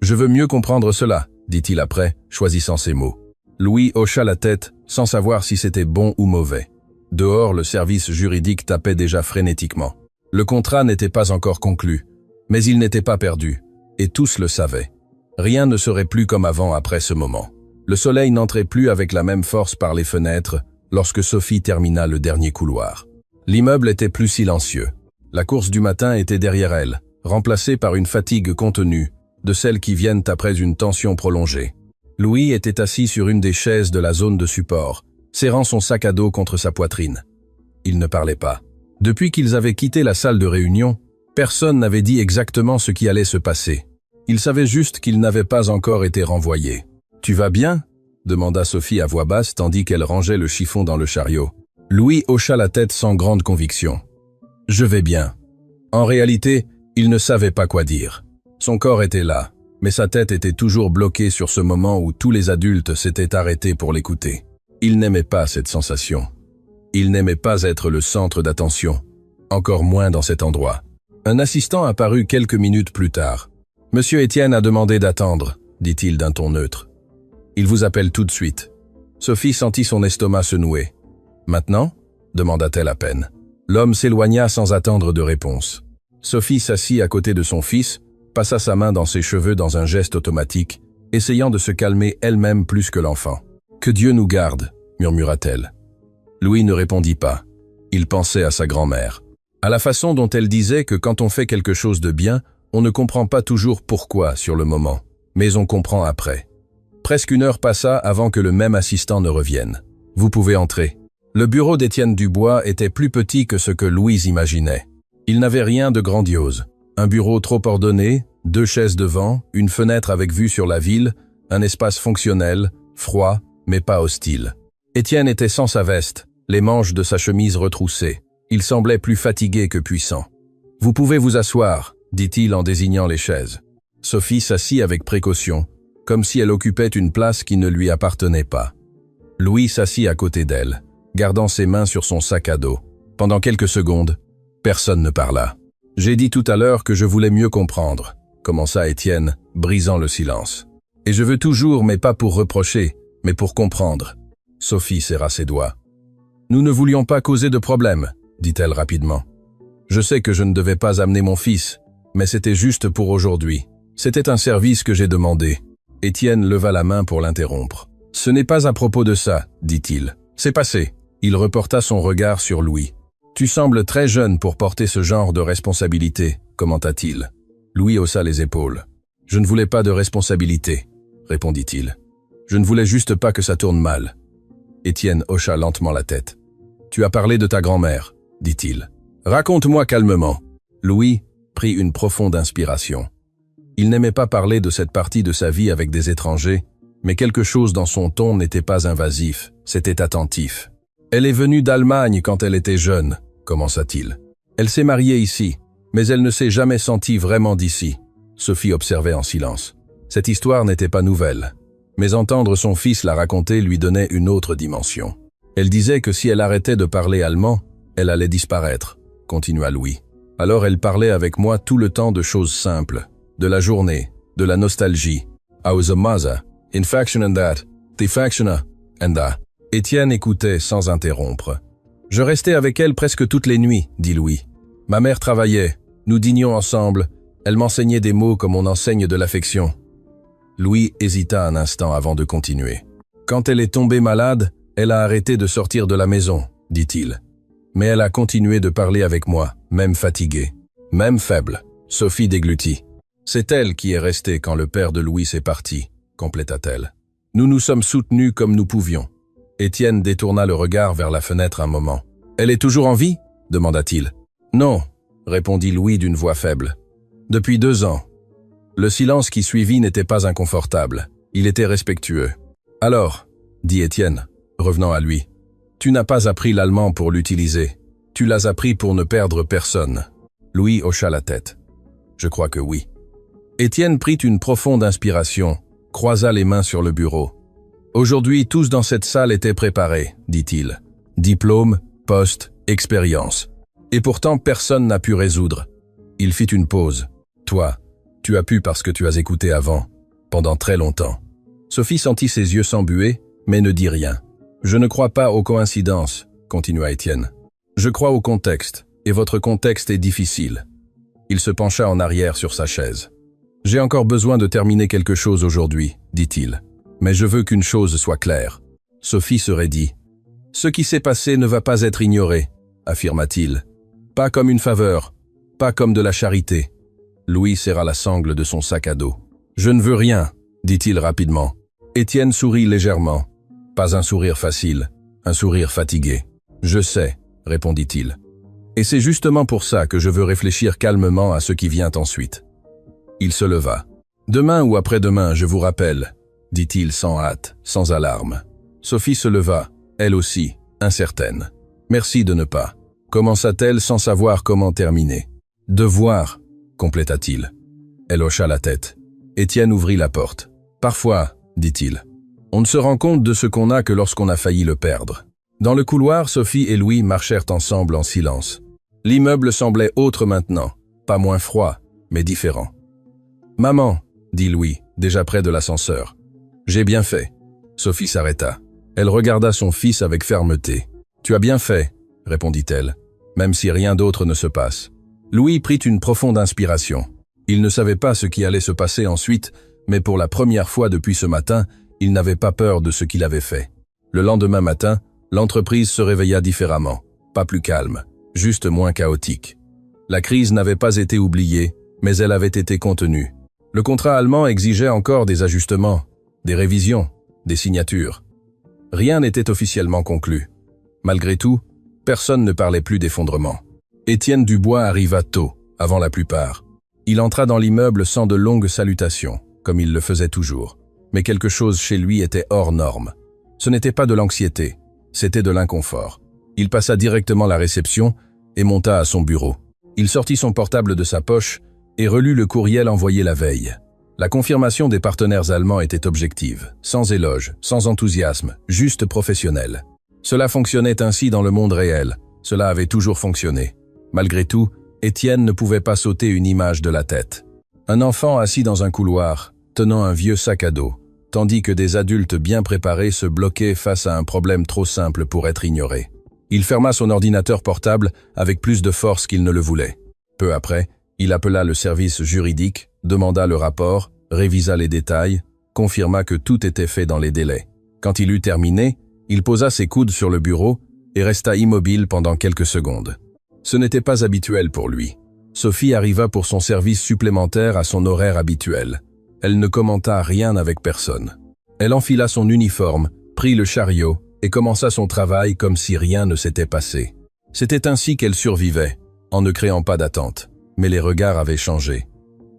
Je veux mieux comprendre cela », dit-il après, choisissant ses mots. Louis hocha la tête, sans savoir si c'était bon ou mauvais. Dehors, le service juridique tapait déjà frénétiquement. Le contrat n'était pas encore conclu, mais il n'était pas perdu, et tous le savaient. Rien ne serait plus comme avant après ce moment. Le soleil n'entrait plus avec la même force par les fenêtres lorsque Sophie termina le dernier couloir. L'immeuble était plus silencieux. La course du matin était derrière elle, remplacée par une fatigue contenue, de celles qui viennent après une tension prolongée. Louis était assis sur une des chaises de la zone de support, serrant son sac à dos contre sa poitrine. Il ne parlait pas. Depuis qu'ils avaient quitté la salle de réunion, personne n'avait dit exactement ce qui allait se passer. Il savait juste qu'il n'avait pas encore été renvoyé. « Tu vas bien ?» demanda Sophie à voix basse tandis qu'elle rangeait le chiffon dans le chariot. Louis hocha la tête sans grande conviction. « Je vais bien. » En réalité, il ne savait pas quoi dire. Son corps était là, mais sa tête était toujours bloquée sur ce moment où tous les adultes s'étaient arrêtés pour l'écouter. Il n'aimait pas cette sensation. Il n'aimait pas être le centre d'attention, encore moins dans cet endroit. Un assistant apparut quelques minutes plus tard. « Monsieur Étienne a demandé d'attendre », dit-il d'un ton neutre. « Il vous appelle tout de suite. » Sophie sentit son estomac se nouer. « Maintenant » demanda-t-elle à peine. L'homme s'éloigna sans attendre de réponse. Sophie s'assit à côté de son fils, passa sa main dans ses cheveux dans un geste automatique, essayant de se calmer elle-même plus que l'enfant. « Que Dieu nous garde » murmura-t-elle. Louis ne répondit pas. Il pensait à sa grand-mère. À la façon dont elle disait que quand on fait quelque chose de bien, on ne comprend pas toujours pourquoi sur le moment, mais on comprend après. Presque une heure passa avant que le même assistant ne revienne. « Vous pouvez entrer. » Le bureau d'Étienne Dubois était plus petit que ce que Louise imaginait. Il n'avait rien de grandiose. Un bureau trop ordonné, 2 chaises devant, une fenêtre avec vue sur la ville, un espace fonctionnel, froid, mais pas hostile. Étienne était sans sa veste, les manches de sa chemise retroussées. Il semblait plus fatigué que puissant. « Vous pouvez vous asseoir », dit-il en désignant les chaises. Sophie s'assit avec précaution, comme si elle occupait une place qui ne lui appartenait pas. Louis s'assit à côté d'elle, gardant ses mains sur son sac à dos. Pendant quelques secondes, personne ne parla. « J'ai dit tout à l'heure que je voulais mieux comprendre », commença Étienne, brisant le silence. « Et je veux toujours, mais pas pour reprocher, mais pour comprendre. » Sophie serra ses doigts. « Nous ne voulions pas causer de problème, » dit-elle rapidement. « Je sais que je ne devais pas amener mon fils, mais c'était juste pour aujourd'hui. C'était un service que j'ai demandé. » Étienne leva la main pour l'interrompre. « Ce n'est pas à propos de ça, dit-il. C'est passé. Il reporta son regard sur Louis. « Tu sembles très jeune pour porter ce genre de responsabilité, commenta-t-il. Louis haussa les épaules. « Je ne voulais pas de responsabilité, répondit-il. Je ne voulais juste pas que ça tourne mal. » Étienne hocha lentement la tête. « Tu as parlé de ta grand-mère, dit-il. Raconte-moi calmement. » Louis prit une profonde inspiration. Il n'aimait pas parler de cette partie de sa vie avec des étrangers, mais quelque chose dans son ton n'était pas invasif, c'était attentif. « Elle est venue d'Allemagne quand elle était jeune, commença-t-il. Elle s'est mariée ici, mais elle ne s'est jamais sentie vraiment d'ici. » Sophie observait en silence. Cette histoire n'était pas nouvelle, mais entendre son fils la raconter lui donnait une autre dimension. Elle disait que si elle arrêtait de parler allemand, elle allait disparaître, continua Louis. Alors elle parlait avec moi tout le temps de choses simples, de la journée, de la nostalgie. I was a mother, infection and that, defection and that. Étienne écoutait sans interrompre. Je restais avec elle presque toutes les nuits, dit Louis. Ma mère travaillait, nous dînions ensemble, elle m'enseignait des mots comme on enseigne de l'affection. Louis hésita un instant avant de continuer. Quand elle est tombée malade, elle a arrêté de sortir de la maison, dit-il. Mais elle a continué de parler avec moi, même fatiguée, même faible. Sophie déglutit. C'est elle qui est restée quand le père de Louis est parti, compléta-t-elle. Nous nous sommes soutenus comme nous pouvions. Étienne détourna le regard vers la fenêtre un moment. Elle est toujours en vie ? Demanda-t-il. Non, répondit Louis d'une voix faible. Depuis 2 ans. Le silence qui suivit n'était pas inconfortable. Il était respectueux. Alors, dit Étienne, revenant à lui, tu n'as pas appris l'allemand pour l'utiliser. Tu l'as appris pour ne perdre personne. Louis hocha la tête. Je crois que oui. Étienne prit une profonde inspiration, croisa les mains sur le bureau. Aujourd'hui, tous dans cette salle étaient préparés, dit-il. Diplôme, poste, expérience. Et pourtant, personne n'a pu résoudre. Il fit une pause. Toi, tu as pu parce que tu as écouté avant, pendant très longtemps. Sophie sentit ses yeux s'embuer, mais ne dit rien. Je ne crois pas aux coïncidences, continua Étienne. Je crois au contexte, et votre contexte est difficile. Il se pencha en arrière sur sa chaise. J'ai encore besoin de terminer quelque chose aujourd'hui, dit-il. Mais je veux qu'une chose soit claire. Sophie se raidit. Ce qui s'est passé ne va pas être ignoré, affirma-t-il. Pas comme une faveur, pas comme de la charité. Louis serra la sangle de son sac à dos. Je ne veux rien, dit-il rapidement. Étienne sourit légèrement. Pas un sourire facile, un sourire fatigué. Je sais, répondit-il. Et c'est justement pour ça que je veux réfléchir calmement à ce qui vient ensuite. Il se leva. Demain ou après-demain, je vous rappelle, dit-il sans hâte, sans alarme. Sophie se leva, elle aussi, incertaine. Merci de ne pas. Commença-t-elle sans savoir comment terminer. Devoir, compléta-t-il. Elle hocha la tête. Étienne ouvrit la porte. Parfois, dit-il, on ne se rend compte de ce qu'on a que lorsqu'on a failli le perdre. Dans le couloir, Sophie et Louis marchèrent ensemble en silence. L'immeuble semblait autre maintenant, pas moins froid, mais différent. « Maman, dit Louis, déjà près de l'ascenseur. J'ai bien fait. » Sophie s'arrêta. Elle regarda son fils avec fermeté. « Tu as bien fait, » répondit-elle, même si rien d'autre ne se passe. Louis prit une profonde inspiration. Il ne savait pas ce qui allait se passer ensuite, mais pour la première fois depuis ce matin, il n'avait pas peur de ce qu'il avait fait. Le lendemain matin, l'entreprise se réveilla différemment, pas plus calme, juste moins chaotique. La crise n'avait pas été oubliée, mais elle avait été contenue. Le contrat allemand exigeait encore des ajustements, des révisions, des signatures. Rien n'était officiellement conclu. Malgré tout, personne ne parlait plus d'effondrement. Étienne Dubois arriva tôt, avant la plupart. Il entra dans l'immeuble sans de longues salutations, comme il le faisait toujours. Mais quelque chose chez lui était hors norme. Ce n'était pas de l'anxiété, c'était de l'inconfort. Il passa directement la réception et monta à son bureau. Il sortit son portable de sa poche et relut le courriel envoyé la veille. La confirmation des partenaires allemands était objective, sans éloge, sans enthousiasme, juste professionnelle. Cela fonctionnait ainsi dans le monde réel, cela avait toujours fonctionné. Malgré tout, Étienne ne pouvait pas sauter une image de la tête. Un enfant assis dans un couloir, tenant un vieux sac à dos, tandis que des adultes bien préparés se bloquaient face à un problème trop simple pour être ignoré. Il ferma son ordinateur portable avec plus de force qu'il ne le voulait. Peu après, il appela le service juridique, demanda le rapport, révisa les détails, confirma que tout était fait dans les délais. Quand il eut terminé, il posa ses coudes sur le bureau et resta immobile pendant quelques secondes. Ce n'était pas habituel pour lui. Sophie arriva pour son service supplémentaire à son horaire habituel. Elle ne commenta rien avec personne. Elle enfila son uniforme, prit le chariot et commença son travail comme si rien ne s'était passé. C'était ainsi qu'elle survivait, en ne créant pas d'attente. Mais les regards avaient changé.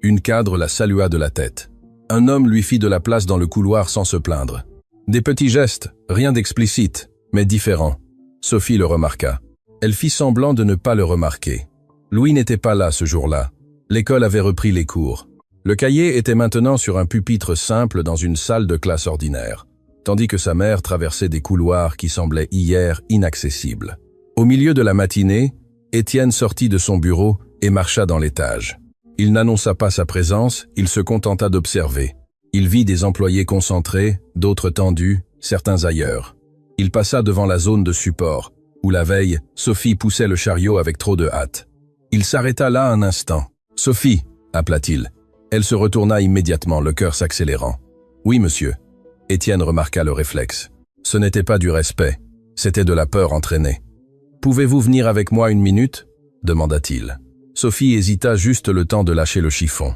Une cadre la salua de la tête. Un homme lui fit de la place dans le couloir sans se plaindre. Des petits gestes, rien d'explicite, mais différents. Sophie le remarqua. Elle fit semblant de ne pas le remarquer. Louis n'était pas là ce jour-là. L'école avait repris les cours. Le cahier était maintenant sur un pupitre simple dans une salle de classe ordinaire, tandis que sa mère traversait des couloirs qui semblaient hier inaccessibles. Au milieu de la matinée, Étienne sortit de son bureau et marcha dans l'étage. Il n'annonça pas sa présence, il se contenta d'observer. Il vit des employés concentrés, d'autres tendus, certains ailleurs. Il passa devant la zone de support, où la veille, Sophie poussait le chariot avec trop de hâte. Il s'arrêta là un instant. « Sophie !» appela-t-il. Elle se retourna immédiatement, le cœur s'accélérant. « Oui, monsieur. » Étienne remarqua le réflexe. Ce n'était pas du respect, c'était de la peur entraînée. « Pouvez-vous venir avec moi une minute ?» demanda-t-il. Sophie hésita juste le temps de lâcher le chiffon.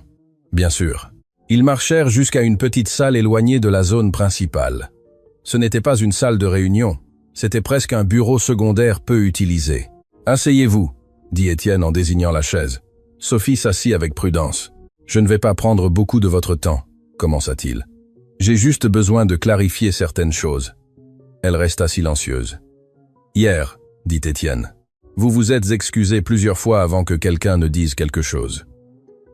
Bien sûr. Ils marchèrent jusqu'à une petite salle éloignée de la zone principale. Ce n'était pas une salle de réunion, c'était presque un bureau secondaire peu utilisé. « Asseyez-vous » dit Étienne en désignant la chaise. Sophie s'assit avec prudence. « Je ne vais pas prendre beaucoup de votre temps » commença-t-il. « J'ai juste besoin de clarifier certaines choses. » Elle resta silencieuse. « Hier » dit Étienne. « Vous vous êtes excusé plusieurs fois avant que quelqu'un ne dise quelque chose. »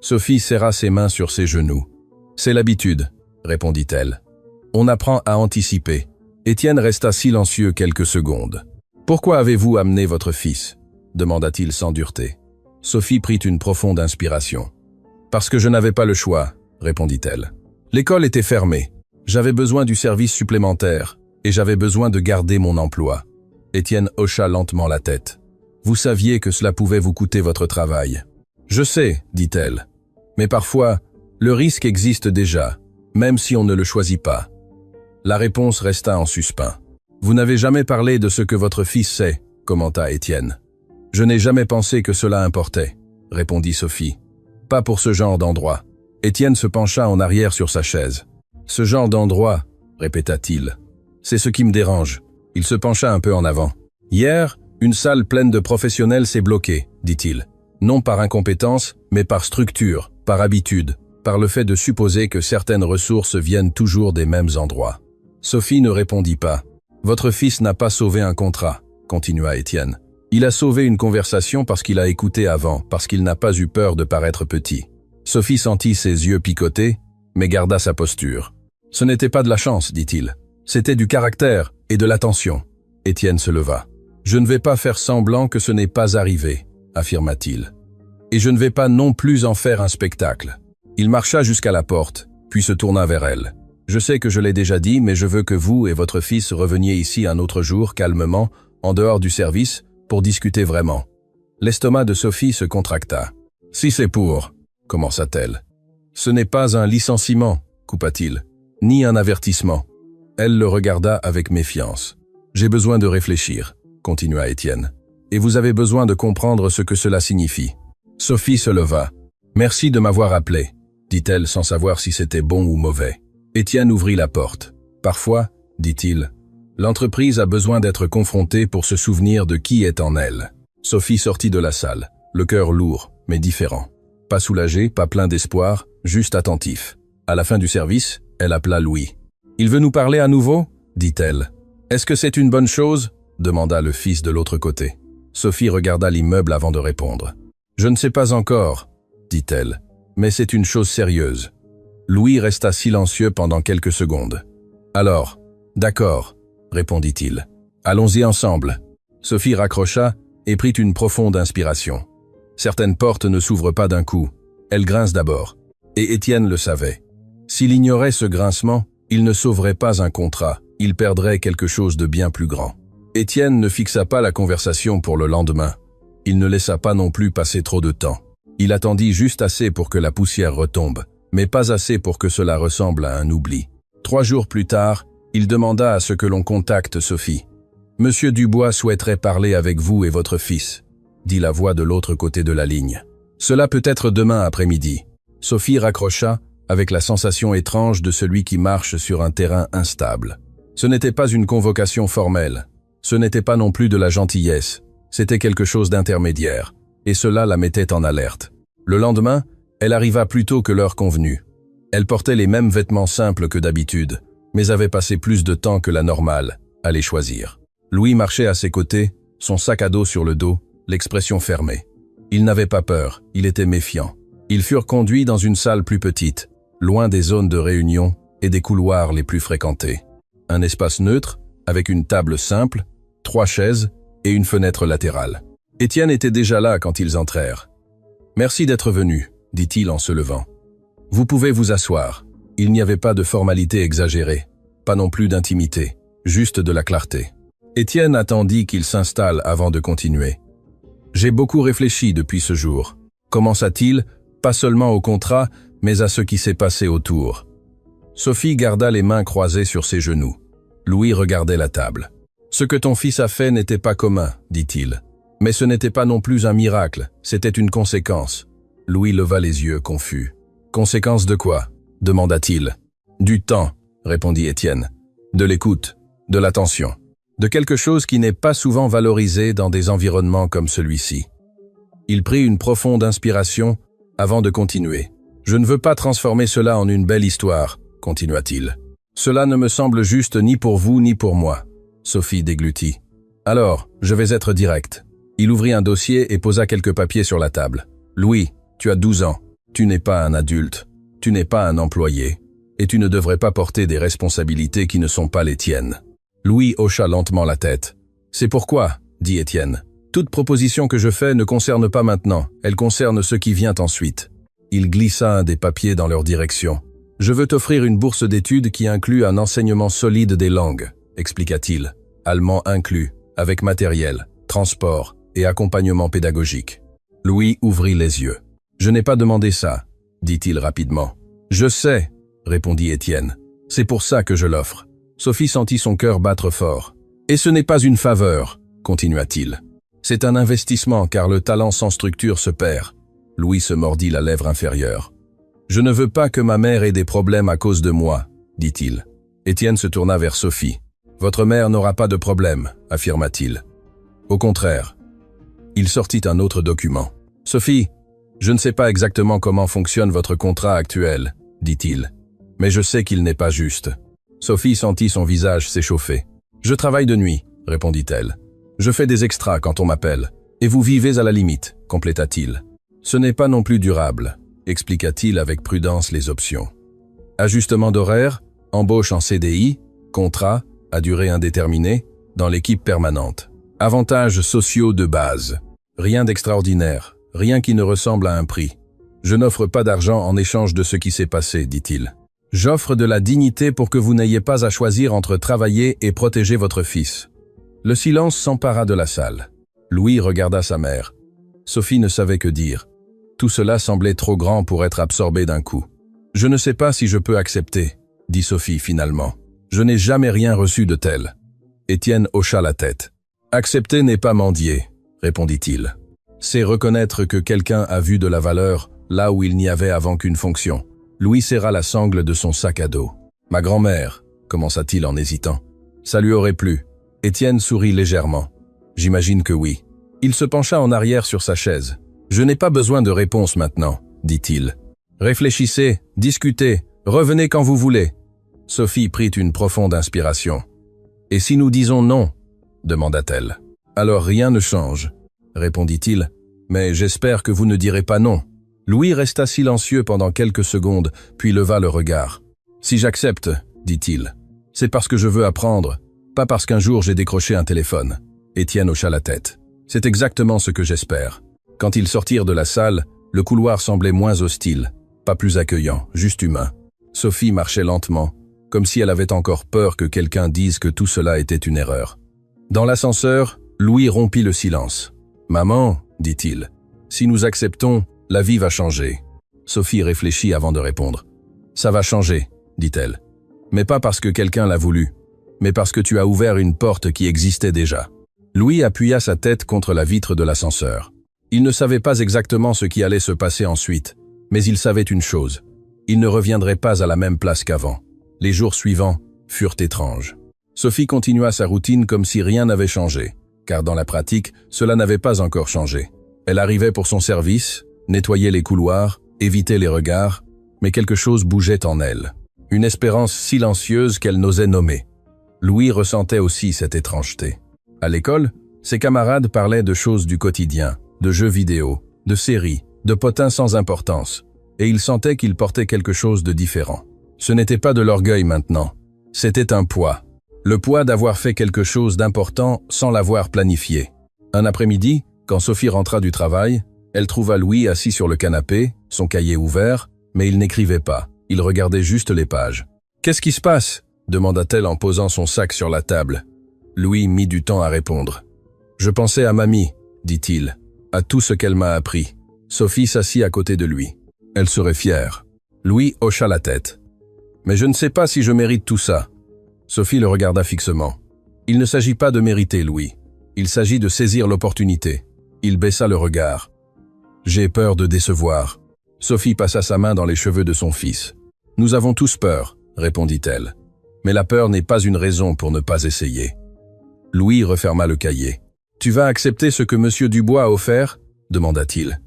Sophie serra ses mains sur ses genoux. « C'est l'habitude » répondit-elle. « On apprend à anticiper. » Étienne resta silencieux quelques secondes. « Pourquoi avez-vous amené votre fils » demanda-t-il sans dureté. Sophie prit une profonde inspiration. « Parce que je n'avais pas le choix » répondit-elle. « L'école était fermée. J'avais besoin du service supplémentaire et j'avais besoin de garder mon emploi. » Étienne hocha lentement la tête. « Vous saviez que cela pouvait vous coûter votre travail. »« Je sais, dit-elle. Mais parfois, le risque existe déjà, même si on ne le choisit pas. » La réponse resta en suspens. « Vous n'avez jamais parlé de ce que votre fils sait, » commenta Étienne. « Je n'ai jamais pensé que cela importait, » répondit Sophie. « Pas pour ce genre d'endroit. » Étienne se pencha en arrière sur sa chaise. « Ce genre d'endroit, » répéta-t-il. « C'est ce qui me dérange. » Il se pencha un peu en avant. « Hier, une salle pleine de professionnels s'est bloquée, » dit-il. « Non par incompétence, mais par structure, par habitude, par le fait de supposer que certaines ressources viennent toujours des mêmes endroits. » Sophie ne répondit pas. « Votre fils n'a pas sauvé un contrat, » continua Étienne. « Il a sauvé une conversation parce qu'il a écouté avant, parce qu'il n'a pas eu peur de paraître petit. » Sophie sentit ses yeux picoter, mais garda sa posture. « Ce n'était pas de la chance, dit-il. C'était du caractère et de l'attention. » Étienne se leva. « Je ne vais pas faire semblant que ce n'est pas arrivé, » affirma-t-il. « Et je ne vais pas non plus en faire un spectacle. » Il marcha jusqu'à la porte, puis se tourna vers elle. « Je sais que je l'ai déjà dit, mais je veux que vous et votre fils reveniez ici un autre jour, calmement, en dehors du service, pour discuter vraiment. » L'estomac de Sophie se contracta. « Si c'est pour, » commença-t-elle. « Ce n'est pas un licenciement, » coupa-t-il, « ni un avertissement. » Elle le regarda avec méfiance. « J'ai besoin de réfléchir, » continua Étienne. « Et vous avez besoin de comprendre ce que cela signifie. » Sophie se leva. « Merci de m'avoir appelé, » dit-elle sans savoir si c'était bon ou mauvais. Étienne ouvrit la porte. « Parfois, » dit-il, « l'entreprise a besoin d'être confrontée pour se souvenir de qui est en elle. » Sophie sortit de la salle, le cœur lourd, mais différent. Pas soulagé, pas plein d'espoir, juste attentif. À la fin du service, elle appela Louis. « Il veut nous parler à nouveau ?» dit-elle. « Est-ce que c'est une bonne chose ?» demanda le fils de l'autre côté. Sophie regarda l'immeuble avant de répondre. « Je ne sais pas encore, » dit-elle, « mais c'est une chose sérieuse. » Louis resta silencieux pendant quelques secondes. « Alors, d'accord, » répondit-il. « Allons-y ensemble. » Sophie raccrocha et prit une profonde inspiration. Certaines portes ne s'ouvrent pas d'un coup, elles grincent d'abord. Et Étienne le savait. S'il ignorait ce grincement, il ne sauverait pas un contrat, il perdrait quelque chose de bien plus grand. Étienne ne fixa pas la conversation pour le lendemain. Il ne laissa pas non plus passer trop de temps. Il attendit juste assez pour que la poussière retombe, mais pas assez pour que cela ressemble à un oubli. 3 jours plus tard, il demanda à ce que l'on contacte Sophie. Monsieur Dubois souhaiterait parler avec vous et votre fils, dit la voix de l'autre côté de la ligne. Cela peut être demain après-midi. Sophie raccrocha avec la sensation étrange de celui qui marche sur un terrain instable. Ce n'était pas une convocation formelle. Ce n'était pas non plus de la gentillesse. C'était quelque chose d'intermédiaire. Et cela la mettait en alerte. Le lendemain, elle arriva plus tôt que l'heure convenue. Elle portait les mêmes vêtements simples que d'habitude, mais avait passé plus de temps que la normale à les choisir. Louis marchait à ses côtés, son sac à dos sur le dos, l'expression fermée. Il n'avait pas peur, il était méfiant. Ils furent conduits dans une salle plus petite, loin des zones de réunion et des couloirs les plus fréquentés. Un espace neutre, avec une table simple, 3 chaises et une fenêtre latérale. Étienne était déjà là quand ils entrèrent. « Merci d'être venu », dit-il en se levant. « Vous pouvez vous asseoir. » Il n'y avait pas de formalité exagérée, pas non plus d'intimité, juste de la clarté. Étienne attendit qu'il s'installe avant de continuer. « J'ai beaucoup réfléchi depuis ce jour. » Commença-t-il, pas seulement au contrat, mais à ce qui s'est passé autour. Sophie garda les mains croisées sur ses genoux. Louis regardait la table. « Ce que ton fils a fait n'était pas commun, dit-il. Mais ce n'était pas non plus un miracle, c'était une conséquence. » Louis leva les yeux, confus. « Conséquence de quoi ?» demanda-t-il. « Du temps, » répondit Étienne. « De l'écoute, de l'attention. De quelque chose qui n'est pas souvent valorisé dans des environnements comme celui-ci. » Il prit une profonde inspiration avant de continuer. « Je ne veux pas transformer cela en une belle histoire, » continua-t-il. « Cela ne me semble juste ni pour vous ni pour moi. » Sophie déglutit. « Alors, je vais être direct. » Il ouvrit un dossier et posa quelques papiers sur la table. « Louis, tu as 12 ans. Tu n'es pas un adulte. Tu n'es pas un employé. Et tu ne devrais pas porter des responsabilités qui ne sont pas les tiennes. » Louis hocha lentement la tête. « C'est pourquoi, » dit Étienne. « Toute proposition que je fais ne concerne pas maintenant. Elle concerne ce qui vient ensuite. » Il glissa un des papiers dans leur direction. « Je veux t'offrir une bourse d'études qui inclut un enseignement solide des langues, » expliqua-t-il. « Allemand inclus, avec matériel, transport et accompagnement pédagogique. » Louis ouvrit les yeux. « Je n'ai pas demandé ça, » dit-il rapidement. « Je sais, » répondit Étienne. « C'est pour ça que je l'offre. » Sophie sentit son cœur battre fort. « Et ce n'est pas une faveur, » continua-t-il. « C'est un investissement car le talent sans structure se perd. » Louis se mordit la lèvre inférieure. « Je ne veux pas que ma mère ait des problèmes à cause de moi, » dit-il. Étienne se tourna vers Sophie. « Votre mère n'aura pas de problème, » affirma-t-il. « Au contraire. » Il sortit un autre document. « Sophie, je ne sais pas exactement comment fonctionne votre contrat actuel, » dit-il. « Mais je sais qu'il n'est pas juste. » Sophie sentit son visage s'échauffer. « Je travaille de nuit, » répondit-elle. « Je fais des extras quand on m'appelle. Et vous vivez à la limite, » compléta-t-il. « Ce n'est pas non plus durable, » expliqua-t-il avec prudence les options. Ajustement d'horaire, embauche en CDI, contrat, à durée indéterminée, dans l'équipe permanente. Avantages sociaux de base. Rien d'extraordinaire, rien qui ne ressemble à un prix. Je n'offre pas d'argent en échange de ce qui s'est passé, dit-il. J'offre de la dignité pour que vous n'ayez pas à choisir entre travailler et protéger votre fils. Le silence s'empara de la salle. Louis regarda sa mère. Sophie ne savait que dire. Tout cela semblait trop grand pour être absorbé d'un coup. « Je ne sais pas si je peux accepter, » dit Sophie finalement. « Je n'ai jamais rien reçu de tel. » Étienne hocha la tête. « Accepter n'est pas mendier, » répondit-il. « C'est reconnaître que quelqu'un a vu de la valeur là où il n'y avait avant qu'une fonction. » Louis serra la sangle de son sac à dos. « Ma grand-mère, » commença-t-il en hésitant. « Ça lui aurait plu. » Étienne sourit légèrement. « J'imagine que oui. » Il se pencha en arrière sur sa chaise. « Je n'ai pas besoin de réponse maintenant, » dit-il. « Réfléchissez, discutez, revenez quand vous voulez. » Sophie prit une profonde inspiration. « Et si nous disons non ?» demanda-t-elle. « Alors rien ne change, » répondit-il. « Mais j'espère que vous ne direz pas non. » Louis resta silencieux pendant quelques secondes, puis leva le regard. « Si j'accepte, » dit-il, « c'est parce que je veux apprendre, pas parce qu'un jour j'ai décroché un téléphone. » Étienne hocha la tête. « C'est exactement ce que j'espère. » Quand ils sortirent de la salle, le couloir semblait moins hostile, pas plus accueillant, juste humain. Sophie marchait lentement, comme si elle avait encore peur que quelqu'un dise que tout cela était une erreur. Dans l'ascenseur, Louis rompit le silence. « Maman, » dit-il, « si nous acceptons, la vie va changer. » Sophie réfléchit avant de répondre. « Ça va changer, dit-elle. Mais pas parce que quelqu'un l'a voulu. mais parce que tu as ouvert une porte qui existait déjà. » Louis appuya sa tête contre la vitre de l'ascenseur. Il ne savait pas exactement ce qui allait se passer ensuite, mais il savait une chose. Il ne reviendrait pas à la même place qu'avant. Les jours suivants furent étranges. Sophie continua sa routine comme si rien n'avait changé, car dans la pratique, cela n'avait pas encore changé. Elle arrivait pour son service, nettoyait les couloirs, évitait les regards, mais quelque chose bougeait en elle. Une espérance silencieuse qu'elle n'osait nommer. Louis ressentait aussi cette étrangeté. À l'école, ses camarades parlaient de choses du quotidien, de jeux vidéo, de séries, de potins sans importance, et il sentait qu'il portait quelque chose de différent. Ce n'était pas de l'orgueil maintenant, c'était un poids. Le poids d'avoir fait quelque chose d'important sans l'avoir planifié. Un après-midi, quand Sophie rentra du travail, elle trouva Louis assis sur le canapé, son cahier ouvert, mais il n'écrivait pas, il regardait juste les pages. « Qu'est-ce qui se passe ?» demanda-t-elle en posant son sac sur la table. Louis mit du temps à répondre. « Je pensais à mamie, » dit-il, « à tout ce qu'elle m'a appris. » Sophie s'assit à côté de lui. Elle serait fière. Louis hocha la tête. « Mais je ne sais pas si je mérite tout ça. » Sophie le regarda fixement. « Il ne s'agit pas de mériter, Louis. Il s'agit de saisir l'opportunité. » Il baissa le regard. « J'ai peur de décevoir. » Sophie passa sa main dans les cheveux de son fils. « Nous avons tous peur, » répondit-elle. « Mais la peur n'est pas une raison pour ne pas essayer. » Louis referma le cahier. « Tu vas accepter ce que M. Dubois a offert ?» demanda-t-il.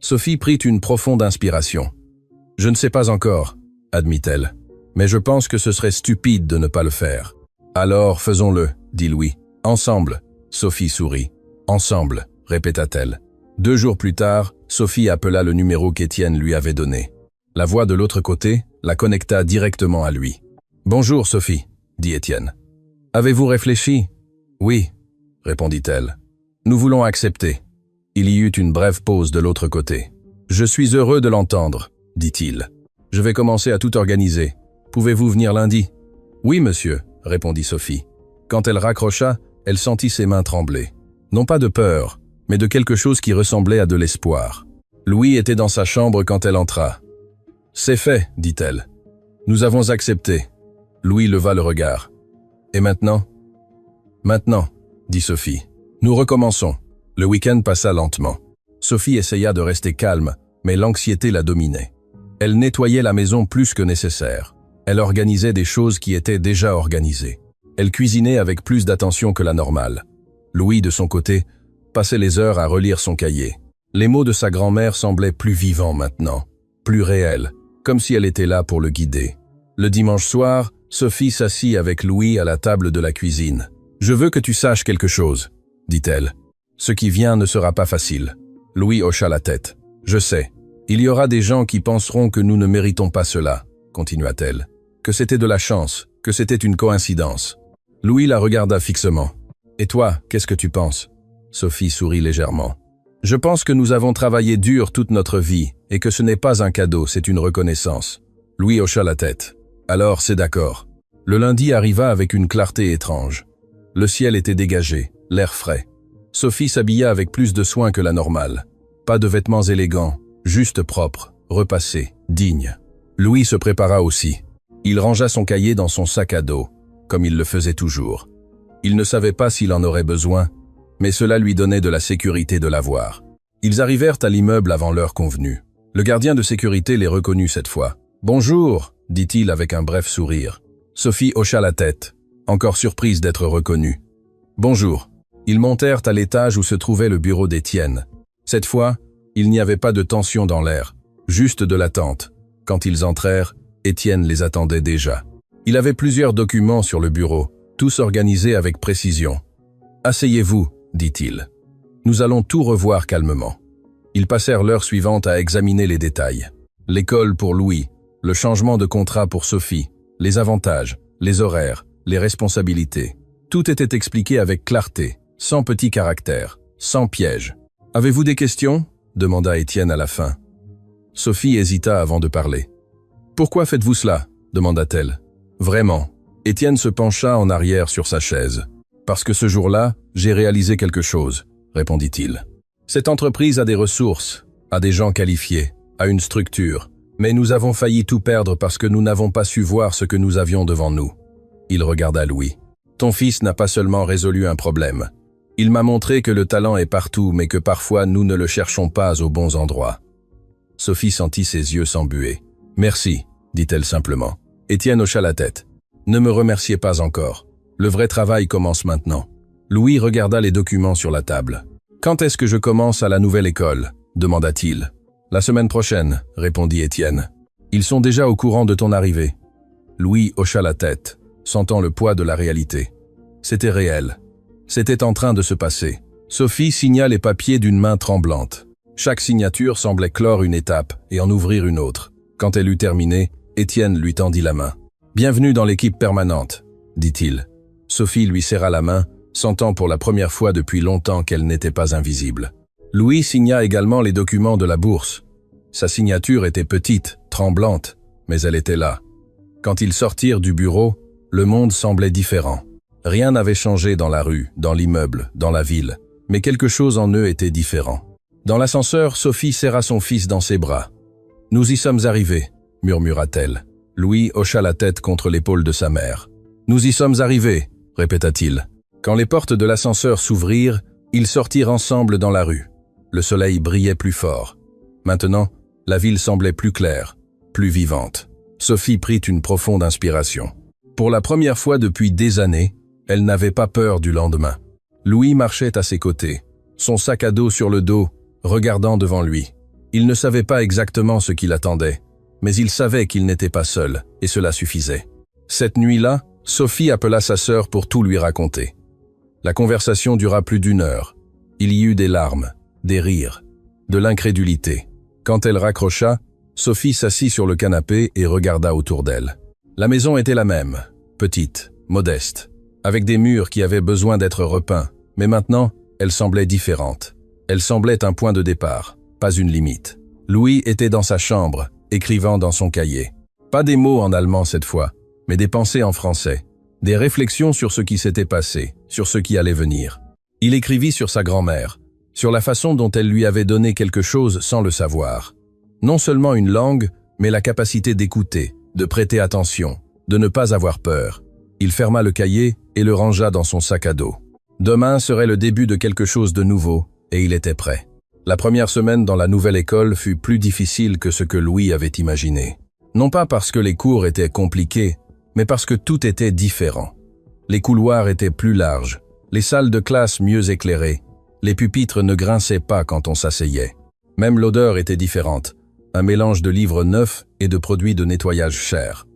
Sophie prit une profonde inspiration. « Je ne sais pas encore, » admit-elle. « Mais je pense que ce serait stupide de ne pas le faire. »« Alors, faisons-le, » dit Louis. « Ensemble. » Sophie sourit. « Ensemble, » répéta-t-elle. 2 jours plus tard, Sophie appela le numéro qu'Étienne lui avait donné. La voix de l'autre côté la connecta directement à lui. « Bonjour, Sophie, » dit Étienne. « Avez-vous réfléchi ?»« Oui, » répondit-elle. « Nous voulons accepter. » Il y eut une brève pause de l'autre côté. « Je suis heureux de l'entendre, » dit-il. « Je vais commencer à tout organiser. Pouvez-vous venir lundi ?»« Oui, monsieur, » répondit Sophie. Quand elle raccrocha, elle sentit ses mains trembler. Non pas de peur, mais de quelque chose qui ressemblait à de l'espoir. Louis était dans sa chambre quand elle entra. « C'est fait, » dit-elle. « Nous avons accepté. » Louis leva le regard. « Et maintenant ?»« Maintenant, » dit Sophie. « Nous recommençons. » Le week-end passa lentement. Sophie essaya de rester calme, mais l'anxiété la dominait. Elle nettoyait la maison plus que nécessaire. Elle organisait des choses qui étaient déjà organisées. Elle cuisinait avec plus d'attention que la normale. Louis, de son côté, passait les heures à relire son cahier. Les mots de sa grand-mère semblaient plus vivants maintenant, plus réels, comme si elle était là pour le guider. Le dimanche soir, Sophie s'assit avec Louis à la table de la cuisine. « Je veux que tu saches quelque chose, » dit-elle. « Ce qui vient ne sera pas facile. » Louis hocha la tête. « Je sais. Il y aura des gens qui penseront que nous ne méritons pas cela, » continua-t-elle. « Que c'était de la chance, que c'était une coïncidence. » Louis la regarda fixement. « Et toi, qu'est-ce que tu penses ?» Sophie sourit légèrement. « Je pense que nous avons travaillé dur toute notre vie et que ce n'est pas un cadeau, c'est une reconnaissance. » Louis hocha la tête. « Alors, c'est d'accord. » Le lundi arriva avec une clarté étrange. Le ciel était dégagé, l'air frais. Sophie s'habilla avec plus de soin que la normale. Pas de vêtements élégants, juste propres, repassés, dignes. Louis se prépara aussi. Il rangea son cahier dans son sac à dos, comme il le faisait toujours. Il ne savait pas s'il en aurait besoin, mais cela lui donnait de la sécurité de l'avoir. Ils arrivèrent à l'immeuble avant l'heure convenue. Le gardien de sécurité les reconnut cette fois. « Bonjour », dit-il avec un bref sourire. Sophie hocha la tête, encore surprise d'être reconnue. « Bonjour ». Ils montèrent à l'étage où se trouvait le bureau d'Étienne. Cette fois, il n'y avait pas de tension dans l'air, juste de l'attente. Quand ils entrèrent, Étienne les attendait déjà. Il avait plusieurs documents sur le bureau, tous organisés avec précision. « Asseyez-vous », dit-il. « Nous allons tout revoir calmement. » Ils passèrent l'heure suivante à examiner les détails. L'école pour Louis, le changement de contrat pour Sophie, les avantages, les horaires, les responsabilités. Tout était expliqué avec clarté, sans petits caractères, sans piège. « Avez-vous des questions ?» demanda Étienne à la fin. Sophie hésita avant de parler. « Pourquoi faites-vous cela ?» demanda-t-elle. « Vraiment. » Étienne se pencha en arrière sur sa chaise. « Parce que ce jour-là, j'ai réalisé quelque chose, » répondit-il. « Cette entreprise a des ressources, a des gens qualifiés, a une structure, mais nous avons failli tout perdre parce que nous n'avons pas su voir ce que nous avions devant nous. » Il regarda Louis. Ton fils n'a pas seulement résolu un problème. Il m'a montré que le talent est partout, mais que parfois nous ne le cherchons pas aux bons endroits. » Sophie sentit ses yeux s'embuer. « Merci, » dit-elle simplement. Étienne hocha la tête. « Ne me remerciez pas encore. Le vrai travail commence maintenant. » Louis regarda les documents sur la table. « Quand est-ce que je commence à la nouvelle école ?» demanda-t-il. « La semaine prochaine, » répondit Étienne. « Ils sont déjà au courant de ton arrivée. » Louis hocha la tête, sentant le poids de la réalité. C'était réel. C'était en train de se passer. Sophie signa les papiers d'une main tremblante. Chaque signature semblait clore une étape et en ouvrir une autre. Quand elle eut terminé, Étienne lui tendit la main. « Bienvenue dans l'équipe permanente », dit-il. Sophie lui serra la main, sentant pour la première fois depuis longtemps qu'elle n'était pas invisible. Louis signa également les documents de la bourse. Sa signature était petite, tremblante, mais elle était là. Quand ils sortirent du bureau, le monde semblait différent. Rien n'avait changé dans la rue, dans l'immeuble, dans la ville, mais quelque chose en eux était différent. Dans l'ascenseur, Sophie serra son fils dans ses bras. « Nous y sommes arrivés », murmura-t-elle. Louis hocha la tête contre l'épaule de sa mère. « Nous y sommes arrivés », répéta-t-il. Quand les portes de l'ascenseur s'ouvrirent, ils sortirent ensemble dans la rue. Le soleil brillait plus fort. Maintenant, la ville semblait plus claire, plus vivante. Sophie prit une profonde inspiration. Pour la première fois depuis des années, elle n'avait pas peur du lendemain. Louis marchait à ses côtés, son sac à dos sur le dos, regardant devant lui. Il ne savait pas exactement ce qu'il attendait, mais il savait qu'il n'était pas seul, et cela suffisait. Cette nuit-là, Sophie appela sa sœur pour tout lui raconter. La conversation dura plus d'1 heure. Il y eut des larmes, des rires, de l'incrédulité. Quand elle raccrocha, Sophie s'assit sur le canapé et regarda autour d'elle. La maison était la même, petite, modeste, avec des murs qui avaient besoin d'être repeints, mais maintenant, elle semblait différente. Elle semblait un point de départ, pas une limite. Louis était dans sa chambre, écrivant dans son cahier. Pas des mots en allemand cette fois, mais des pensées en français, des réflexions sur ce qui s'était passé, sur ce qui allait venir. Il écrivit sur sa grand-mère, sur la façon dont elle lui avait donné quelque chose sans le savoir. Non seulement une langue, mais la capacité d'écouter, de prêter attention, de ne pas avoir peur. Il ferma le cahier et le rangea dans son sac à dos. Demain serait le début de quelque chose de nouveau, et il était prêt. La première semaine dans la nouvelle école fut plus difficile que ce que Louis avait imaginé. Non pas parce que les cours étaient compliqués, mais parce que tout était différent. Les couloirs étaient plus larges, les salles de classe mieux éclairées, les pupitres ne grinçaient pas quand on s'asseyait. Même l'odeur était différente, un mélange de livres neufs et de produits de nettoyage chers.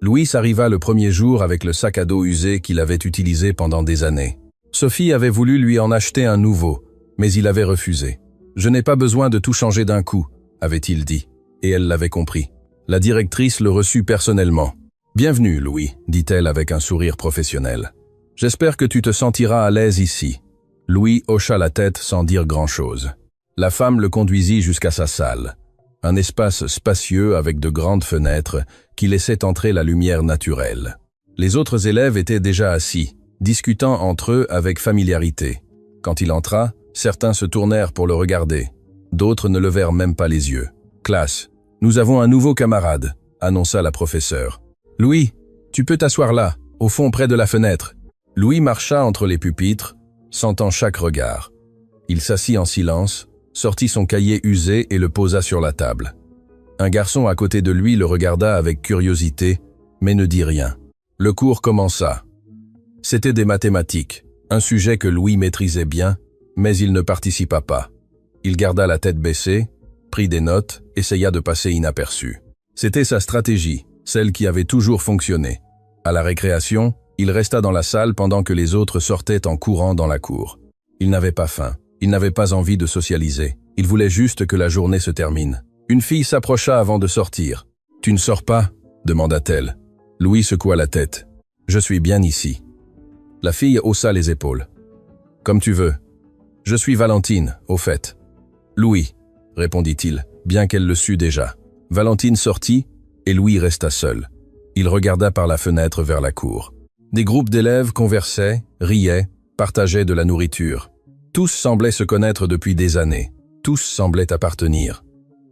Louis arriva le premier jour avec le sac à dos usé qu'il avait utilisé pendant des années. Sophie avait voulu lui en acheter un nouveau, mais il avait refusé. « Je n'ai pas besoin de tout changer d'un coup », avait-il dit, et elle l'avait compris. La directrice le reçut personnellement. « Bienvenue, Louis », dit-elle avec un sourire professionnel. « J'espère que tu te sentiras à l'aise ici. » Louis hocha la tête sans dire grand-chose. La femme le conduisit jusqu'à sa salle. Un espace spacieux avec de grandes fenêtres qui laissaient entrer la lumière naturelle. Les autres élèves étaient déjà assis, discutant entre eux avec familiarité. Quand il entra, certains se tournèrent pour le regarder. D'autres ne levèrent même pas les yeux. « Classe, nous avons un nouveau camarade », annonça la professeure. « Louis, tu peux t'asseoir là, au fond près de la fenêtre. » Louis marcha entre les pupitres, sentant chaque regard. Il s'assit en silence, sortit son cahier usé et le posa sur la table. Un garçon à côté de lui le regarda avec curiosité, mais ne dit rien. Le cours commença. C'était des mathématiques, un sujet que Louis maîtrisait bien, mais il ne participa pas. Il garda la tête baissée, prit des notes, essaya de passer inaperçu. C'était sa stratégie, celle qui avait toujours fonctionné. À la récréation, il resta dans la salle pendant que les autres sortaient en courant dans la cour. Il n'avait pas faim, il n'avait pas envie de socialiser, il voulait juste que la journée se termine. Une fille s'approcha avant de sortir. « Tu ne sors pas ?» demanda-t-elle. Louis secoua la tête. « Je suis bien ici. » La fille haussa les épaules. « Comme tu veux. Je suis Valentine, au fait. »« Louis, » répondit-il, bien qu'elle le sût déjà. Valentine sortit, et Louis resta seul. Il regarda par la fenêtre vers la cour. Des groupes d'élèves conversaient, riaient, partageaient de la nourriture. Tous semblaient se connaître depuis des années. Tous semblaient appartenir.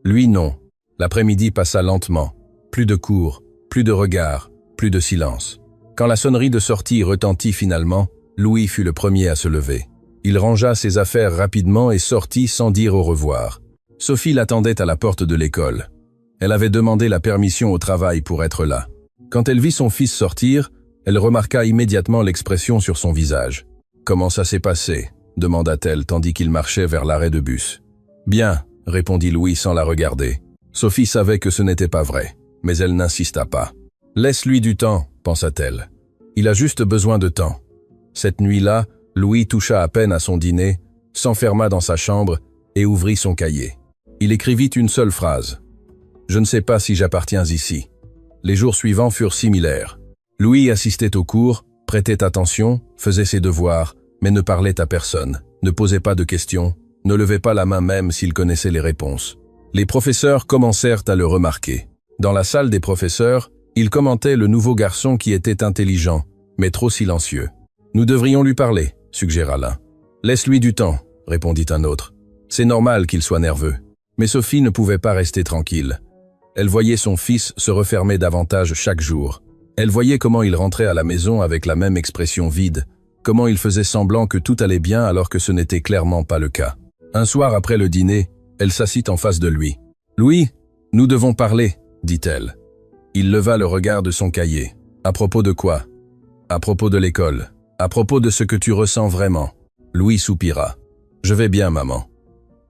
Lui, non. L'après-midi passa lentement. Plus de cours, plus de regards, plus de silence. Quand la sonnerie de sortie retentit finalement, Louis fut le premier à se lever. Il rangea ses affaires rapidement et sortit sans dire au revoir. Sophie l'attendait à la porte de l'école. Elle avait demandé la permission au travail pour être là. Quand elle vit son fils sortir, elle remarqua immédiatement l'expression sur son visage. « Comment ça s'est passé ?» demanda-t-elle tandis qu'il marchait vers l'arrêt de bus. « Bien », répondit Louis sans la regarder. Sophie savait que ce n'était pas vrai, mais elle n'insista pas. « Laisse-lui du temps », pensa-t-elle. « Il a juste besoin de temps. » Cette nuit-là, Louis toucha à peine à son dîner, s'enferma dans sa chambre et ouvrit son cahier. Il écrivit une seule phrase. « Je ne sais pas si j'appartiens ici. » Les jours suivants furent similaires. Louis assistait aux cours, prêtait attention, faisait ses devoirs, mais ne parlait à personne, ne posait pas de questions, ne levait pas la main même s'il connaissait les réponses. Les professeurs commencèrent à le remarquer. Dans la salle des professeurs, ils commentaient le nouveau garçon qui était intelligent, mais trop silencieux. « Nous devrions lui parler », suggéra l'un. « Laisse-lui du temps », répondit un autre. « C'est normal qu'il soit nerveux. » Mais Sophie ne pouvait pas rester tranquille. Elle voyait son fils se refermer davantage chaque jour. Elle voyait comment il rentrait à la maison avec la même expression vide, comment il faisait semblant que tout allait bien alors que ce n'était clairement pas le cas. Un soir après le dîner, elle s'assit en face de lui. « Louis, nous devons parler », dit-elle. Il leva le regard de son cahier. « À propos de quoi ?»« À propos de l'école. À propos de ce que tu ressens vraiment. » Louis soupira. « Je vais bien, maman. »«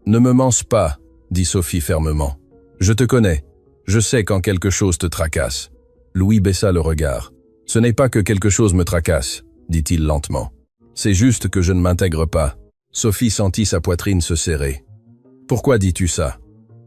Ne me mens pas, » dit Sophie fermement. « Je te connais. Je sais quand quelque chose te tracasse. » Louis baissa le regard. « Ce n'est pas que quelque chose me tracasse, » dit-il lentement. « C'est juste que je ne m'intègre pas. » Sophie sentit sa poitrine se serrer. « Pourquoi dis-tu ça ?»«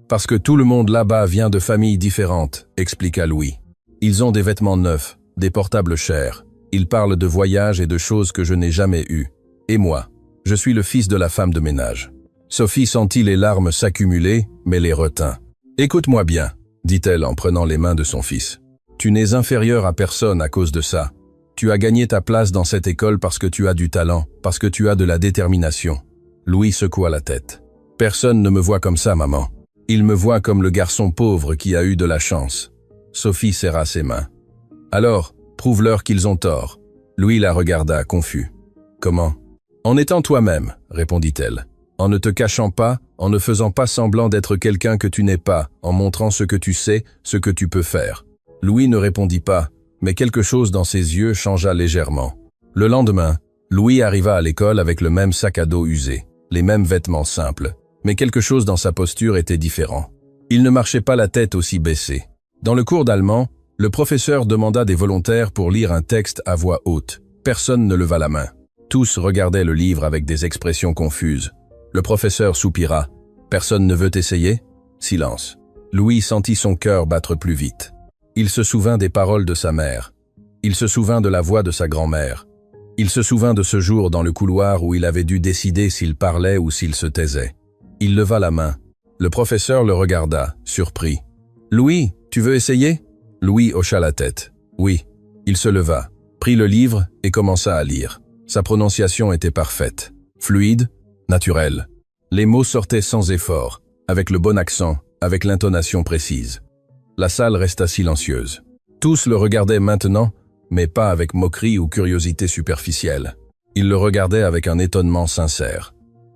Parce que tout le monde là-bas vient de familles différentes, » expliqua Louis. « Ils ont des vêtements neufs, des portables chers. Ils parlent de voyages et de choses que je n'ai jamais eues. Et moi, je suis le fils de la femme de ménage. » Sophie sentit les larmes s'accumuler, mais les retint. « Écoute-moi bien, » dit-elle en prenant les mains de son fils. « Tu n'es inférieur à personne à cause de ça. Tu as gagné ta place dans cette école parce que tu as du talent, parce que tu as de la détermination. » Louis secoua la tête. « Personne ne me voit comme ça, maman. Il me voit comme le garçon pauvre qui a eu de la chance. » Sophie serra ses mains. « Alors, prouve-leur qu'ils ont tort. » Louis la regarda, confus. « Comment ?»« En étant toi-même, » répondit-elle. « En ne te cachant pas, en ne faisant pas semblant d'être quelqu'un que tu n'es pas, en montrant ce que tu sais, ce que tu peux faire. » Louis ne répondit pas, mais quelque chose dans ses yeux changea légèrement. Le lendemain, Louis arriva à l'école avec le même sac à dos usé, les mêmes vêtements simples, mais quelque chose dans sa posture était différent. Il ne marchait pas la tête aussi baissée. Dans le cours d'allemand, le professeur demanda des volontaires pour lire un texte à voix haute. Personne ne leva la main. Tous regardaient le livre avec des expressions confuses. Le professeur soupira. « Personne ne veut essayer ?» Silence. Louis sentit son cœur battre plus vite. Il se souvint des paroles de sa mère. Il se souvint de la voix de sa grand-mère. Il se souvint de ce jour dans le couloir où il avait dû décider s'il parlait ou s'il se taisait. Il leva la main. Le professeur le regarda, surpris. « Louis, tu veux essayer ?» Louis hocha la tête. « Oui. » Il se leva, prit le livre et commença à lire. Sa prononciation était parfaite, fluide, naturelle. Les mots sortaient sans effort, avec le bon accent, avec l'intonation précise. La salle resta silencieuse. Tous le regardaient maintenant, mais pas avec moquerie ou curiosité superficielle. Ils le regardaient avec un étonnement sincère.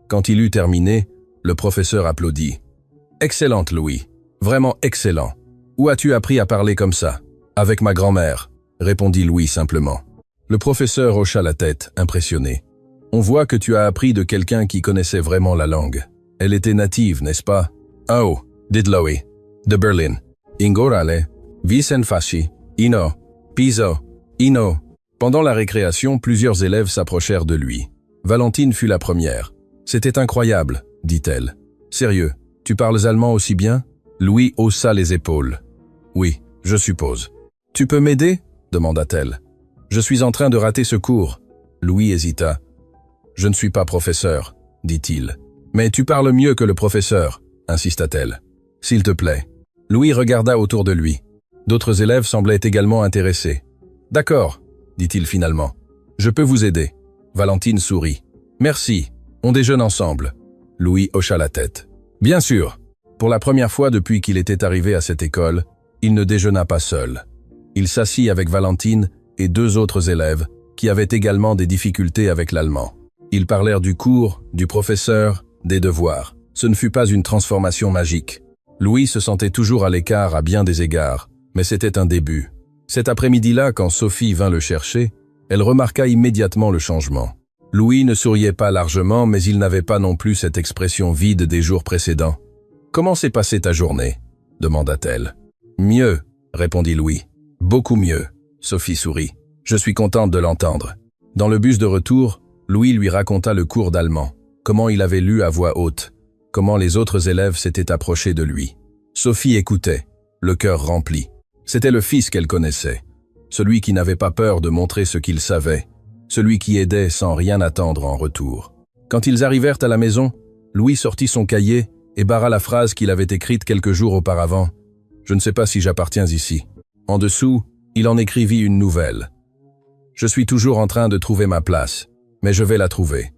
Quand il eut terminé, le professeur applaudit. « Excellente, Louis. Vraiment excellent. Où as-tu appris à parler comme ça ?»« Avec ma grand-mère, » répondit Louis simplement. Le professeur hocha la tête, impressionné. « On voit que tu as appris de quelqu'un qui connaissait vraiment la langue. Elle était native, n'est-ce pas ?»« Oh, dit Louis. De Berlin. Ingorale, Vicenfashi, Ino, Piso, Ino. » Pendant la récréation, plusieurs élèves s'approchèrent de lui. Valentine fut la première. « C'était incroyable, » dit-elle. « Sérieux, tu parles allemand aussi bien ?» Louis haussa les épaules. « Oui, je suppose. »« Tu peux m'aider ?» demanda-t-elle. « Je suis en train de rater ce cours. » Louis hésita. « Je ne suis pas professeur, » dit-il. « Mais tu parles mieux que le professeur, » insista-t-elle. « S'il te plaît. » Louis regarda autour de lui. D'autres élèves semblaient également intéressés. « D'accord, » dit-il finalement. « Je peux vous aider. » Valentine sourit. « Merci, on déjeune ensemble. » Louis hocha la tête. « Bien sûr. » Pour la première fois depuis qu'il était arrivé à cette école, il ne déjeuna pas seul. Il s'assit avec Valentine et 2 autres élèves qui avaient également des difficultés avec l'allemand. Ils parlèrent du cours, du professeur, des devoirs. Ce ne fut pas une transformation magique. Louis se sentait toujours à l'écart à bien des égards, mais c'était un début. Cet après-midi-là, quand Sophie vint le chercher, elle remarqua immédiatement le changement. Louis ne souriait pas largement, mais il n'avait pas non plus cette expression vide des jours précédents. « Comment s'est passée ta journée ?» demanda-t-elle. « Mieux, » répondit Louis. « Beaucoup mieux. » Sophie sourit. « Je suis contente de l'entendre. » Dans le bus de retour, Louis lui raconta le cours d'allemand, comment il avait lu à voix haute, comment les autres élèves s'étaient approchés de lui. Sophie écoutait, le cœur rempli. C'était le fils qu'elle connaissait, celui qui n'avait pas peur de montrer ce qu'il savait, celui qui aidait sans rien attendre en retour. Quand ils arrivèrent à la maison, Louis sortit son cahier et barra la phrase qu'il avait écrite quelques jours auparavant. « Je ne sais pas si j'appartiens ici. » En dessous, il en écrivit une nouvelle. « Je suis toujours en train de trouver ma place, mais je vais la trouver. »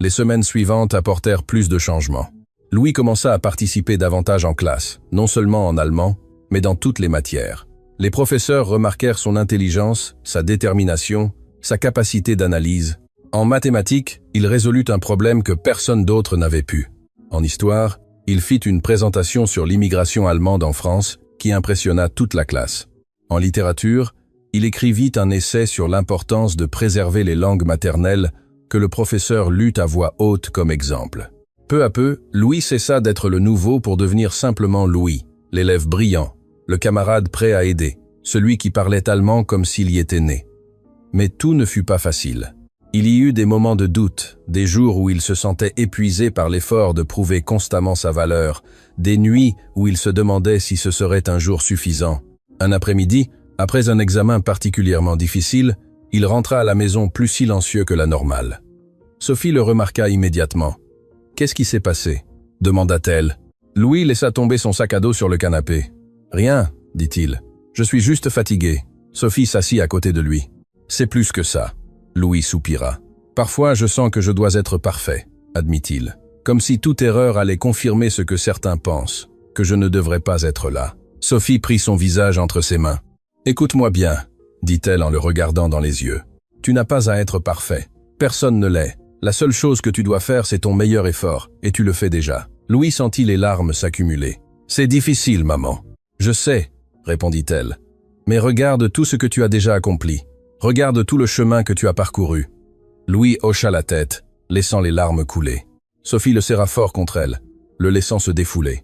Les semaines suivantes apportèrent plus de changements. Louis commença à participer davantage en classe, non seulement en allemand, mais dans toutes les matières. Les professeurs remarquèrent son intelligence, sa détermination, sa capacité d'analyse. En mathématiques, il résolut un problème que personne d'autre n'avait pu. En histoire, il fit une présentation sur l'immigration allemande en France qui impressionna toute la classe. En littérature, il écrivit un essai sur l'importance de préserver les langues maternelles que le professeur lut à voix haute comme exemple. Peu à peu, Louis cessa d'être le nouveau pour devenir simplement Louis, l'élève brillant, le camarade prêt à aider, celui qui parlait allemand comme s'il y était né. Mais tout ne fut pas facile. Il y eut des moments de doute, des jours où il se sentait épuisé par l'effort de prouver constamment sa valeur, des nuits où il se demandait si ce serait un jour suffisant. Un après-midi, après un examen particulièrement difficile, il rentra à la maison plus silencieux que la normale. Sophie le remarqua immédiatement. « Qu'est-ce qui s'est passé ?» demanda-t-elle. Louis laissa tomber son sac à dos sur le canapé. « Rien, dit-il. Je suis juste fatigué. » Sophie s'assit à côté de lui. « C'est plus que ça. » Louis soupira. « Parfois, je sens que je dois être parfait, » admit-il. Comme si toute erreur allait confirmer ce que certains pensent, que je ne devrais pas être là. Sophie prit son visage entre ses mains. « Écoute-moi bien, » dit-elle en le regardant dans les yeux. « Tu n'as pas à être parfait. Personne ne l'est. La seule chose que tu dois faire, c'est ton meilleur effort, et tu le fais déjà. » Louis sentit les larmes s'accumuler. « C'est difficile, maman. »« Je sais, » répondit-elle. « Mais regarde tout ce que tu as déjà accompli. Regarde tout le chemin que tu as parcouru. » Louis hocha la tête, laissant les larmes couler. Sophie le serra fort contre elle, le laissant se défouler.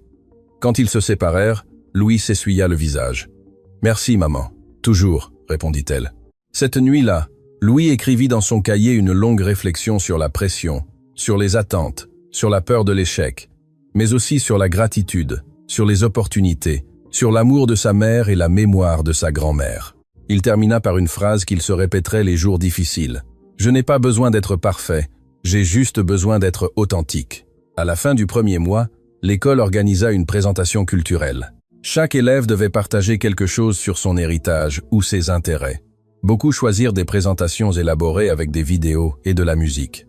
Quand ils se séparèrent, Louis s'essuya le visage. « Merci, maman. Toujours, » répondit-elle. Cette nuit-là, Louis écrivit dans son cahier une longue réflexion sur la pression, sur les attentes, sur la peur de l'échec, mais aussi sur la gratitude, sur les opportunités, sur l'amour de sa mère et la mémoire de sa grand-mère. Il termina par une phrase qu'il se répéterait les jours difficiles. « Je n'ai pas besoin d'être parfait, j'ai juste besoin d'être authentique. » À la fin du premier mois, l'école organisa une présentation culturelle. Chaque élève devait partager quelque chose sur son héritage ou ses intérêts. Beaucoup choisirent des présentations élaborées avec des vidéos et de la musique.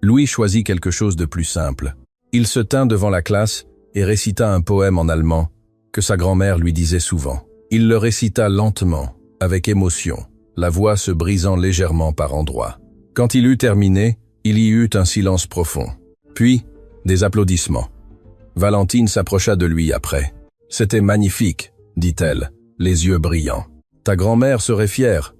Louis choisit quelque chose de plus simple. Il se tint devant la classe et récita un poème en allemand que sa grand-mère lui disait souvent. Il le récita lentement, avec émotion, la voix se brisant légèrement par endroits. Quand il eut terminé, il y eut un silence profond. Puis, des applaudissements. Valentine s'approcha de lui après. « C'était magnifique, » dit-elle, les yeux brillants. « Ta grand-mère serait fière. »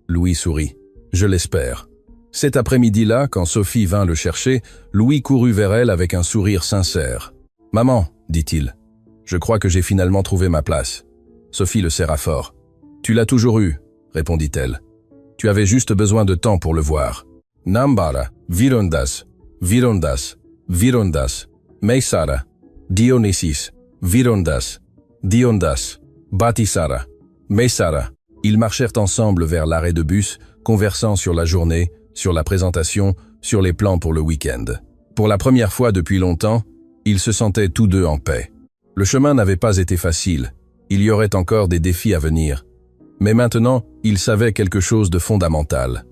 Louis sourit. « Je l'espère. » Cet après-midi-là, quand Sophie vint le chercher, Louis courut vers elle avec un sourire sincère. « Maman, » dit-il, « je crois que j'ai finalement trouvé ma place. » Sophie le serra fort. « Tu l'as toujours eu, » répondit-elle. « Tu avais juste besoin de temps pour le voir. »« Nambara, Virondas, Virondas, Virondas, Meisara, Dionysis, Virondas, Diondas, Batisara, Meisara. » Ils marchèrent ensemble vers l'arrêt de bus, conversant sur la journée, sur la présentation, sur les plans pour le week-end. Pour la première fois depuis longtemps, ils se sentaient tous deux en paix. Le chemin n'avait pas été facile, il y aurait encore des défis à venir. Mais maintenant, ils savaient quelque chose de fondamental.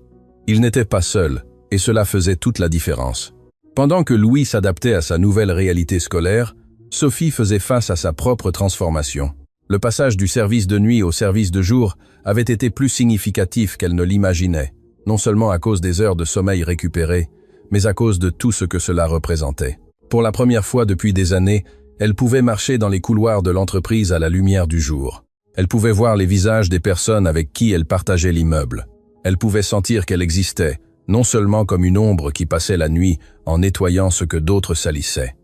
Ils n'étaient pas seuls, et cela faisait toute la différence. Pendant que Louis s'adaptait à sa nouvelle réalité scolaire, Sophie faisait face à sa propre transformation. Le passage du service de nuit au service de jour avait été plus significatif qu'elle ne l'imaginait, non seulement à cause des heures de sommeil récupérées, mais à cause de tout ce que cela représentait. Pour la première fois depuis des années, elle pouvait marcher dans les couloirs de l'entreprise à la lumière du jour. Elle pouvait voir les visages des personnes avec qui elle partageait l'immeuble. Elle pouvait sentir qu'elle existait, non seulement comme une ombre qui passait la nuit en nettoyant ce que d'autres salissaient.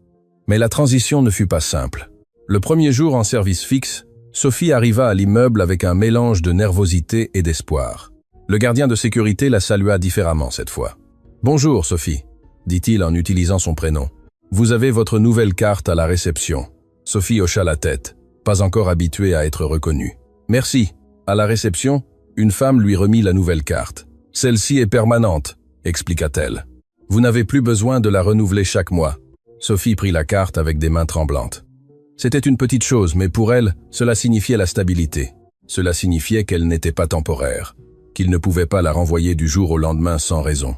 Mais la transition ne fut pas simple. Le premier jour en service fixe, Sophie arriva à l'immeuble avec un mélange de nervosité et d'espoir. Le gardien de sécurité la salua différemment cette fois. « Bonjour, Sophie », dit-il en utilisant son prénom. « Vous avez votre nouvelle carte à la réception. » Sophie hocha la tête, pas encore habituée à être reconnue. « Merci. » À la réception, une femme lui remit la nouvelle carte. « Celle-ci est permanente », expliqua-t-elle. « Vous n'avez plus besoin de la renouveler chaque mois. » Sophie prit la carte avec des mains tremblantes. C'était une petite chose, mais pour elle, cela signifiait la stabilité. Cela signifiait qu'elle n'était pas temporaire, qu'il ne pouvait pas la renvoyer du jour au lendemain sans raison.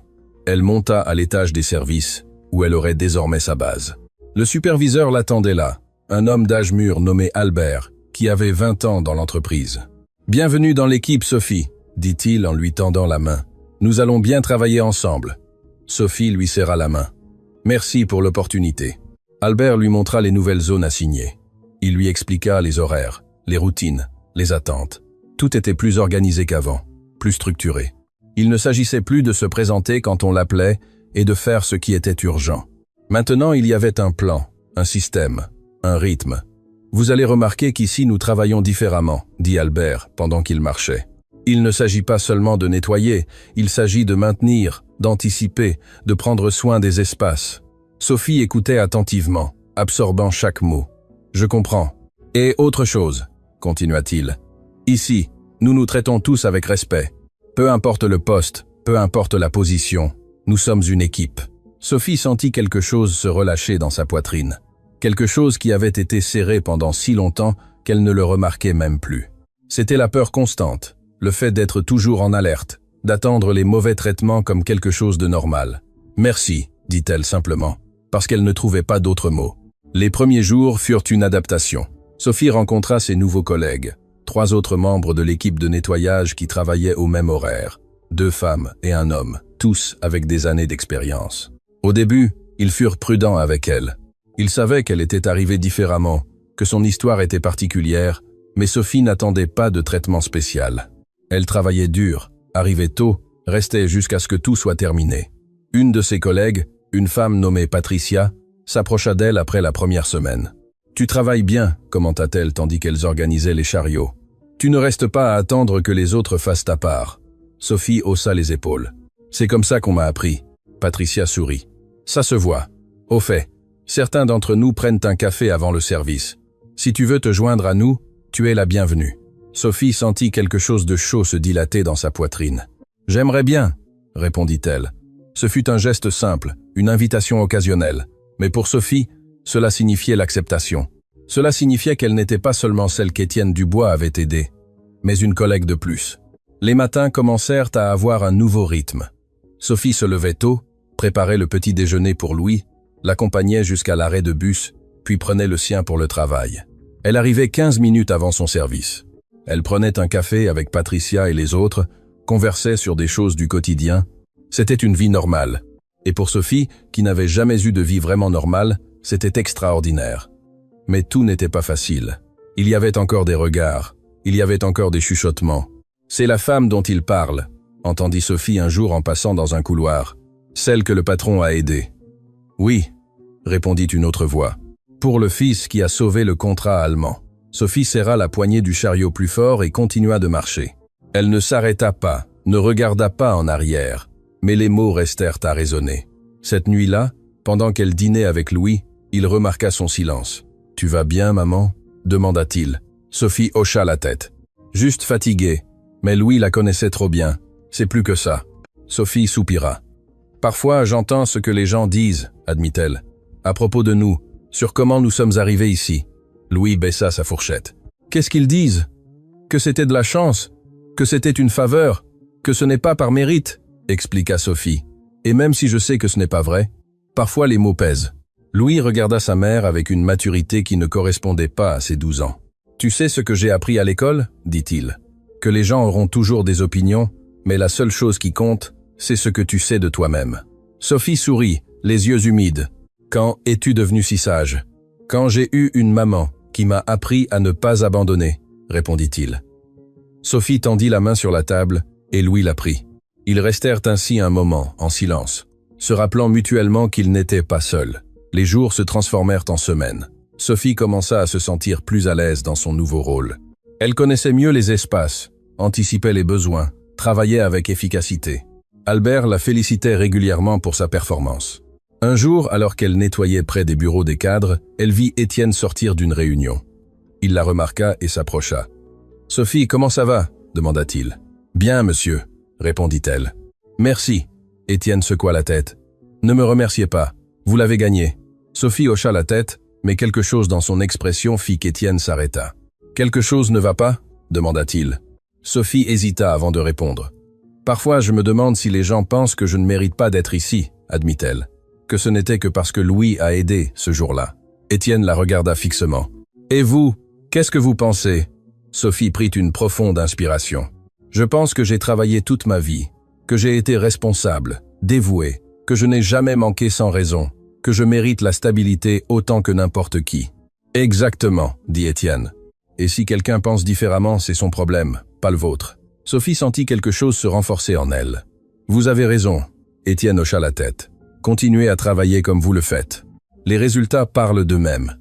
Elle monta à l'étage des services, où elle aurait désormais sa base. Le superviseur l'attendait là, un homme d'âge mûr nommé Albert, qui avait 20 ans dans l'entreprise. « Bienvenue dans l'équipe, Sophie », dit-il en lui tendant la main. « Nous allons bien travailler ensemble. » Sophie lui serra la main. « Merci pour l'opportunité. » Albert lui montra les nouvelles zones assignées. Il lui expliqua les horaires, les routines, les attentes. Tout était plus organisé qu'avant, plus structuré. Il ne s'agissait plus de se présenter quand on l'appelait et de faire ce qui était urgent. Maintenant, il y avait un plan, un système, un rythme. « Vous allez remarquer qu'ici nous travaillons différemment », dit Albert pendant qu'il marchait. Il ne s'agit pas seulement de nettoyer, il s'agit de maintenir, d'anticiper, de prendre soin des espaces. Sophie écoutait attentivement, absorbant chaque mot. « Je comprends. Et autre chose, » continua-t-il. « Ici, nous nous traitons tous avec respect. Peu importe le poste, peu importe la position, nous sommes une équipe. » Sophie sentit quelque chose se relâcher dans sa poitrine. Quelque chose qui avait été serré pendant si longtemps qu'elle ne le remarquait même plus. C'était la peur constante, le fait d'être toujours en alerte, d'attendre les mauvais traitements comme quelque chose de normal. « Merci », dit-elle simplement, parce qu'elle ne trouvait pas d'autres mots. Les premiers jours furent une adaptation. Sophie rencontra ses nouveaux collègues, 3 autres membres de l'équipe de nettoyage qui travaillaient au même horaire, 2 femmes et un homme, tous avec des années d'expérience. Au début, ils furent prudents avec elle. Ils savaient qu'elle était arrivée différemment, que son histoire était particulière, mais Sophie n'attendait pas de traitement spécial. Elle travaillait dur, arrivait tôt, restait jusqu'à ce que tout soit terminé. Une de ses collègues, une femme nommée Patricia, s'approcha d'elle après la première semaine. « Tu travailles bien », commenta-t-elle tandis qu'elles organisaient les chariots. « Tu ne restes pas à attendre que les autres fassent ta part. » Sophie haussa les épaules. « C'est comme ça qu'on m'a appris. » Patricia sourit. « Ça se voit. Au fait, certains d'entre nous prennent un café avant le service. Si tu veux te joindre à nous, tu es la bienvenue. » Sophie sentit quelque chose de chaud se dilater dans sa poitrine. « J'aimerais bien », répondit-elle. Ce fut un geste simple, une invitation occasionnelle. Mais pour Sophie, cela signifiait l'acceptation. Cela signifiait qu'elle n'était pas seulement celle qu'Étienne Dubois avait aidée, mais une collègue de plus. Les matins commencèrent à avoir un nouveau rythme. Sophie se levait tôt, préparait le petit déjeuner pour Louis, l'accompagnait jusqu'à l'arrêt de bus, puis prenait le sien pour le travail. Elle arrivait 15 minutes avant son service. Elle prenait un café avec Patricia et les autres, conversait sur des choses du quotidien. C'était une vie normale. Et pour Sophie, qui n'avait jamais eu de vie vraiment normale, c'était extraordinaire. Mais tout n'était pas facile. Il y avait encore des regards, il y avait encore des chuchotements. « C'est la femme dont il parle », entendit Sophie un jour en passant dans un couloir. « Celle que le patron a aidée. »« Oui », répondit une autre voix. « Pour le fils qui a sauvé le contrat allemand. » Sophie serra la poignée du chariot plus fort et continua de marcher. Elle ne s'arrêta pas, ne regarda pas en arrière. Mais les mots restèrent à résonner. Cette nuit-là, pendant qu'elle dînait avec Louis, il remarqua son silence. « Tu vas bien, maman ?» demanda-t-il. Sophie hocha la tête. « Juste fatiguée. Mais Louis la connaissait trop bien. C'est plus que ça. » Sophie soupira. « Parfois, j'entends ce que les gens disent, » admit-elle, « à propos de nous, sur comment nous sommes arrivés ici. » Louis baissa sa fourchette. « Qu'est-ce qu'ils disent? Que c'était de la chance? Que c'était une faveur? Que ce n'est pas par mérite ?» expliqua Sophie. Et même si je sais que ce n'est pas vrai, parfois les mots pèsent. Louis regarda sa mère avec une maturité qui ne correspondait pas à ses 12 ans. Tu sais ce que j'ai appris à l'école, dit-il. Que les gens auront toujours des opinions, mais la seule chose qui compte, c'est ce que tu sais de toi-même. Sophie sourit, les yeux humides. Quand es-tu devenue si sage? Quand j'ai eu une maman qui m'a appris à ne pas abandonner, répondit-il. Sophie tendit la main sur la table et Louis la prit. Ils restèrent ainsi un moment, en silence, se rappelant mutuellement qu'ils n'étaient pas seuls. Les jours se transformèrent en semaines. Sophie commença à se sentir plus à l'aise dans son nouveau rôle. Elle connaissait mieux les espaces, anticipait les besoins, travaillait avec efficacité. Albert la félicitait régulièrement pour sa performance. Un jour, alors qu'elle nettoyait près des bureaux des cadres, elle vit Étienne sortir d'une réunion. Il la remarqua et s'approcha. « Sophie, comment ça va ?» demanda-t-il. « Bien, monsieur », répondit-elle. « Merci », Étienne secoua la tête. « Ne me remerciez pas, vous l'avez gagné. » Sophie hocha la tête, mais quelque chose dans son expression fit qu'Étienne s'arrêta. « Quelque chose ne va pas ?» demanda-t-il. Sophie hésita avant de répondre. « Parfois, je me demande si les gens pensent que je ne mérite pas d'être ici, » admit-elle. Que ce n'était que parce que Louis a aidé ce jour-là. Étienne la regarda fixement. « Et vous, qu'est-ce que vous pensez ?» Sophie prit une profonde inspiration. « Je pense que j'ai travaillé toute ma vie, que j'ai été responsable, dévoué, que je n'ai jamais manqué sans raison, que je mérite la stabilité autant que n'importe qui. » « Exactement, » dit Étienne. « Et si quelqu'un pense différemment, c'est son problème, pas le vôtre. » Sophie sentit quelque chose se renforcer en elle. « Vous avez raison. » Étienne hocha la tête. « Continuez à travailler comme vous le faites. Les résultats parlent d'eux-mêmes. »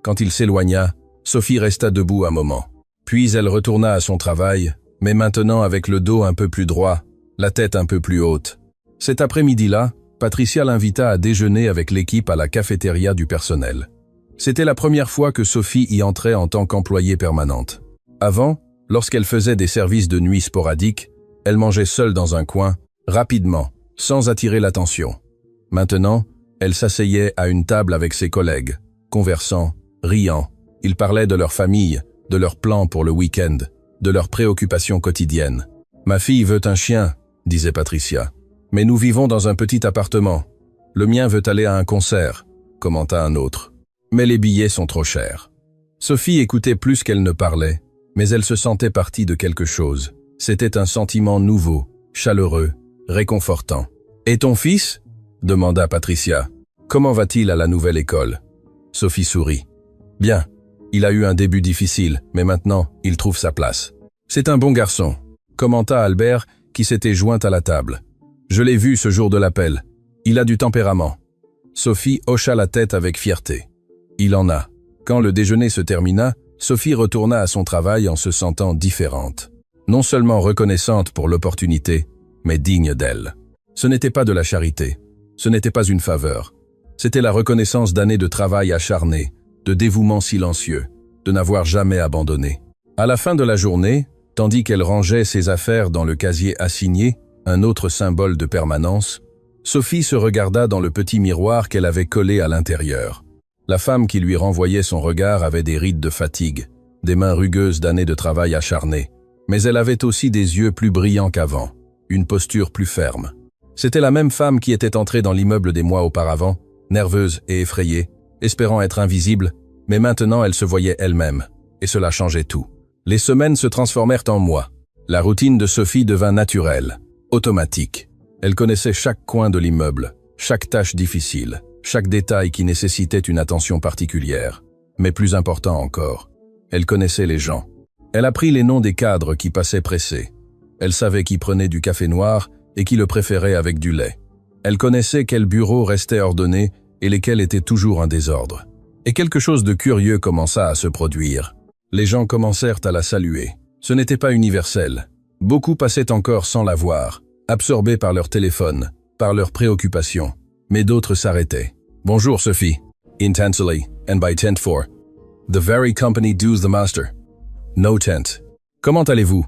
Quand il s'éloigna, Sophie resta debout un moment. Puis elle retourna à son travail, mais maintenant avec le dos un peu plus droit, la tête un peu plus haute. Cet après-midi-là, Patricia l'invita à déjeuner avec l'équipe à la cafétéria du personnel. C'était la première fois que Sophie y entrait en tant qu'employée permanente. Avant, lorsqu'elle faisait des services de nuit sporadiques, elle mangeait seule dans un coin, rapidement, sans attirer l'attention. Maintenant, elle s'asseyait à une table avec ses collègues, conversant, riant. Ils parlaient de leur famille, de leurs plans pour le week-end, de leurs préoccupations quotidiennes. « Ma fille veut un chien », disait Patricia. « Mais nous vivons dans un petit appartement. Le mien veut aller à un concert », commenta un autre. « Mais les billets sont trop chers. » Sophie écoutait plus qu'elle ne parlait, mais elle se sentait partie de quelque chose. C'était un sentiment nouveau, chaleureux, réconfortant. « Et ton fils ?» demanda Patricia. « Comment va-t-il à la nouvelle école ?» Sophie sourit. « Bien. Il a eu un début difficile, mais maintenant, il trouve sa place. »« C'est un bon garçon », commenta Albert, qui s'était joint à la table. « Je l'ai vu ce jour de l'appel. Il a du tempérament. » Sophie hocha la tête avec fierté. Il en a. Quand le déjeuner se termina, Sophie retourna à son travail en se sentant différente. Non seulement reconnaissante pour l'opportunité, mais digne d'elle. Ce n'était pas de la charité. Ce n'était pas une faveur. C'était la reconnaissance d'années de travail acharné, de dévouement silencieux, de n'avoir jamais abandonné. À la fin de la journée, tandis qu'elle rangeait ses affaires dans le casier assigné, un autre symbole de permanence, Sophie se regarda dans le petit miroir qu'elle avait collé à l'intérieur. La femme qui lui renvoyait son regard avait des rides de fatigue, des mains rugueuses d'années de travail acharné, mais elle avait aussi des yeux plus brillants qu'avant, une posture plus ferme. C'était la même femme qui était entrée dans l'immeuble des mois auparavant, nerveuse et effrayée, espérant être invisible, mais maintenant elle se voyait elle-même, et cela changeait tout. Les semaines se transformèrent en mois. La routine de Sophie devint naturelle, automatique. Elle connaissait chaque coin de l'immeuble, chaque tâche difficile, chaque détail qui nécessitait une attention particulière. Mais plus important encore, elle connaissait les gens. Elle apprit les noms des cadres qui passaient pressés. Elle savait qui prenait du café noir et qui le préférait avec du lait. Elle connaissait quels bureaux restaient ordonnés et lesquels étaient toujours en désordre. Et quelque chose de curieux commença à se produire. Les gens commencèrent à la saluer. Ce n'était pas universel. Beaucoup passaient encore sans la voir, absorbés par leur téléphone, par leurs préoccupations. Mais d'autres s'arrêtaient. « Bonjour Sophie. » Intensely, and by tent 4. « The very company does the master. » No tent. « Comment allez-vous?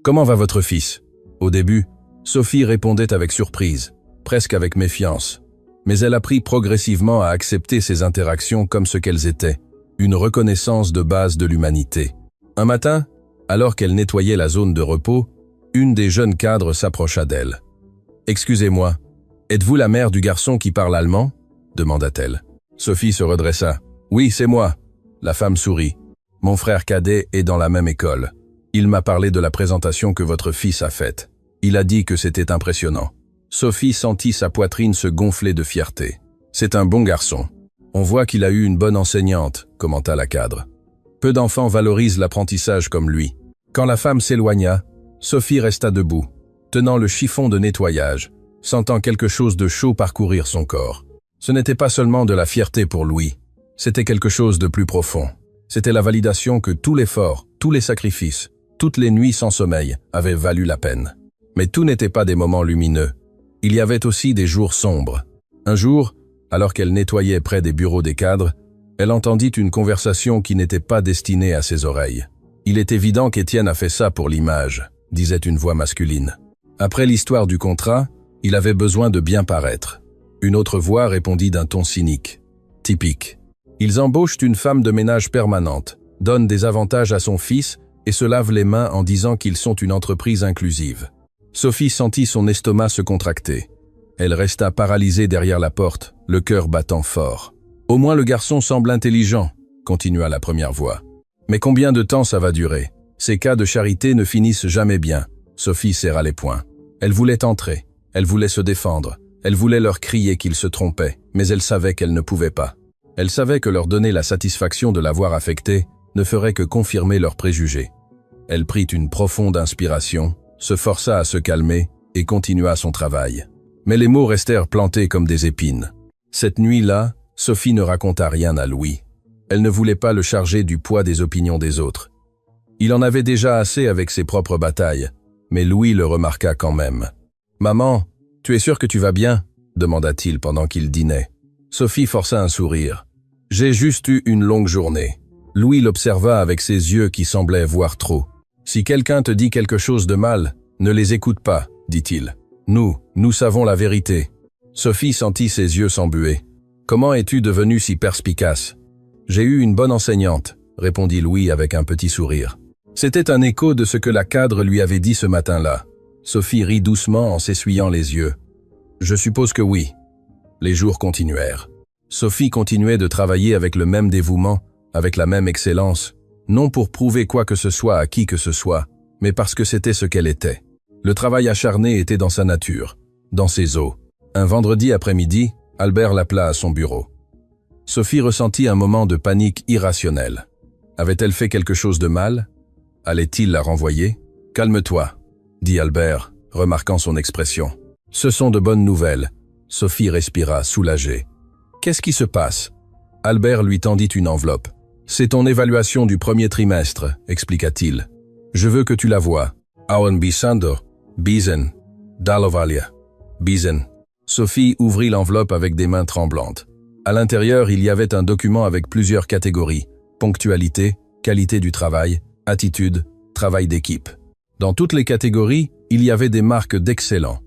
Comment va votre fils ?» Au début, Sophie répondait avec surprise, presque avec méfiance. Mais elle apprit progressivement à accepter ces interactions comme ce qu'elles étaient, une reconnaissance de base de l'humanité. Un matin, alors qu'elle nettoyait la zone de repos, une des jeunes cadres s'approcha d'elle. « Excusez-moi, êtes-vous la mère du garçon qui parle allemand ?» demanda-t-elle. Sophie se redressa. « Oui, c'est moi. » La femme sourit. « Mon frère cadet est dans la même école. Il m'a parlé de la présentation que votre fils a faite. Il a dit que c'était impressionnant. » Sophie sentit sa poitrine se gonfler de fierté. « C'est un bon garçon. On voit qu'il a eu une bonne enseignante, » commenta la cadre. « Peu d'enfants valorisent l'apprentissage comme lui. » Quand la femme s'éloigna, Sophie resta debout, tenant le chiffon de nettoyage, sentant quelque chose de chaud parcourir son corps. Ce n'était pas seulement de la fierté pour Louis, c'était quelque chose de plus profond. C'était la validation que tout l'effort, tous les sacrifices, toutes les nuits sans sommeil avaient valu la peine. Mais tout n'était pas des moments lumineux. Il y avait aussi des jours sombres. Un jour, alors qu'elle nettoyait près des bureaux des cadres, elle entendit une conversation qui n'était pas destinée à ses oreilles. « Il est évident qu'Étienne a fait ça pour l'image », disait une voix masculine. Après l'histoire du contrat, il avait besoin de bien paraître. Une autre voix répondit d'un ton cynique. « Typique. Ils embauchent une femme de ménage permanente, donnent des avantages à son fils et se lavent les mains en disant qu'ils sont une entreprise inclusive. » Sophie sentit son estomac se contracter. Elle resta paralysée derrière la porte, le cœur battant fort. « Au moins le garçon semble intelligent », continua la première voix. « Mais combien de temps ça va durer? Ces cas de charité ne finissent jamais bien. » Sophie serra les poings. Elle voulait entrer, elle voulait se défendre, elle voulait leur crier qu'ils se trompaient, mais elle savait qu'elle ne pouvait pas. Elle savait que leur donner la satisfaction de l'avoir affecté ne ferait que confirmer leurs préjugés. Elle prit une profonde inspiration, se força à se calmer et continua son travail. Mais les mots restèrent plantés comme des épines. Cette nuit-là, Sophie ne raconta rien à Louis. Elle ne voulait pas le charger du poids des opinions des autres. Il en avait déjà assez avec ses propres batailles, mais Louis le remarqua quand même. « Maman, tu es sûre que tu vas bien ?» demanda-t-il pendant qu'il dînait. Sophie força un sourire. « J'ai juste eu une longue journée. » Louis l'observa avec ses yeux qui semblaient voir trop. « Si quelqu'un te dit quelque chose de mal, ne les écoute pas, » dit-il. « Nous savons la vérité. » Sophie sentit ses yeux s'embuer. « Comment es-tu devenue si perspicace ?»« J'ai eu une bonne enseignante, » répondit Louis avec un petit sourire. C'était un écho de ce que la cadre lui avait dit ce matin-là. Sophie rit doucement en s'essuyant les yeux. « Je suppose que oui. » Les jours continuèrent. Sophie continuait de travailler avec le même dévouement, avec la même excellence, non pour prouver quoi que ce soit à qui que ce soit, mais parce que c'était ce qu'elle était. Le travail acharné était dans sa nature, dans ses os. Un vendredi après-midi, Albert l'appela à son bureau. Sophie ressentit un moment de panique irrationnelle. Avait-elle fait quelque chose de mal? Allait-il la renvoyer? « Calme-toi », dit Albert, remarquant son expression. « Ce sont de bonnes nouvelles. » Sophie respira, soulagée. « Qu'est-ce qui se passe ?» Albert lui tendit une enveloppe. « C'est ton évaluation du premier trimestre, » expliqua-t-il. « Je veux que tu la voies. Auen bisando, bisen, dalovalia, bisen. » Sophie ouvrit l'enveloppe avec des mains tremblantes. À l'intérieur, il y avait un document avec plusieurs catégories. Ponctualité, qualité du travail, attitude, travail d'équipe. Dans toutes les catégories, il y avait des marques d'excellent.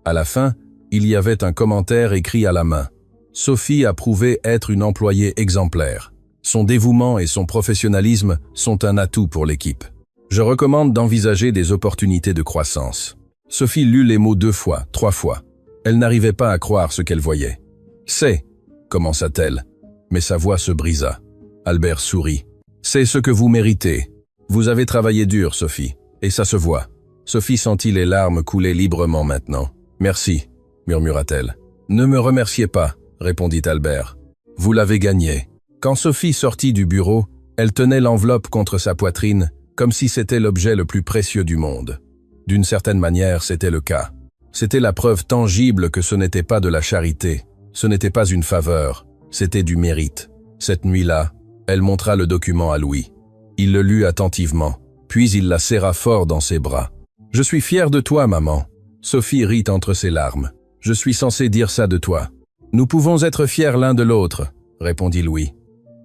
À la fin, il y avait un commentaire écrit à la main. Sophie a prouvé être une employée exemplaire. Son dévouement et son professionnalisme sont un atout pour l'équipe. Je recommande d'envisager des opportunités de croissance. Sophie lut les mots 2 fois, 3 fois. Elle n'arrivait pas à croire ce qu'elle voyait. « C'est » commença-t-elle, mais sa voix se brisa. Albert sourit. « C'est ce que vous méritez. Vous avez travaillé dur, Sophie, et ça se voit. » Sophie sentit les larmes couler librement maintenant. « Merci, » murmura-t-elle. « Ne me remerciez pas, » répondit Albert. « Vous l'avez gagné. » Quand Sophie sortit du bureau, elle tenait l'enveloppe contre sa poitrine, comme si c'était l'objet le plus précieux du monde. D'une certaine manière, c'était le cas. C'était la preuve tangible que ce n'était pas de la charité, ce n'était pas une faveur, c'était du mérite. Cette nuit-là, elle montra le document à Louis. Il le lut attentivement, puis il la serra fort dans ses bras. « Je suis fier de toi, maman. » Sophie rit entre ses larmes. « Je suis censé dire ça de toi. »« Nous pouvons être fiers l'un de l'autre, » répondit Louis.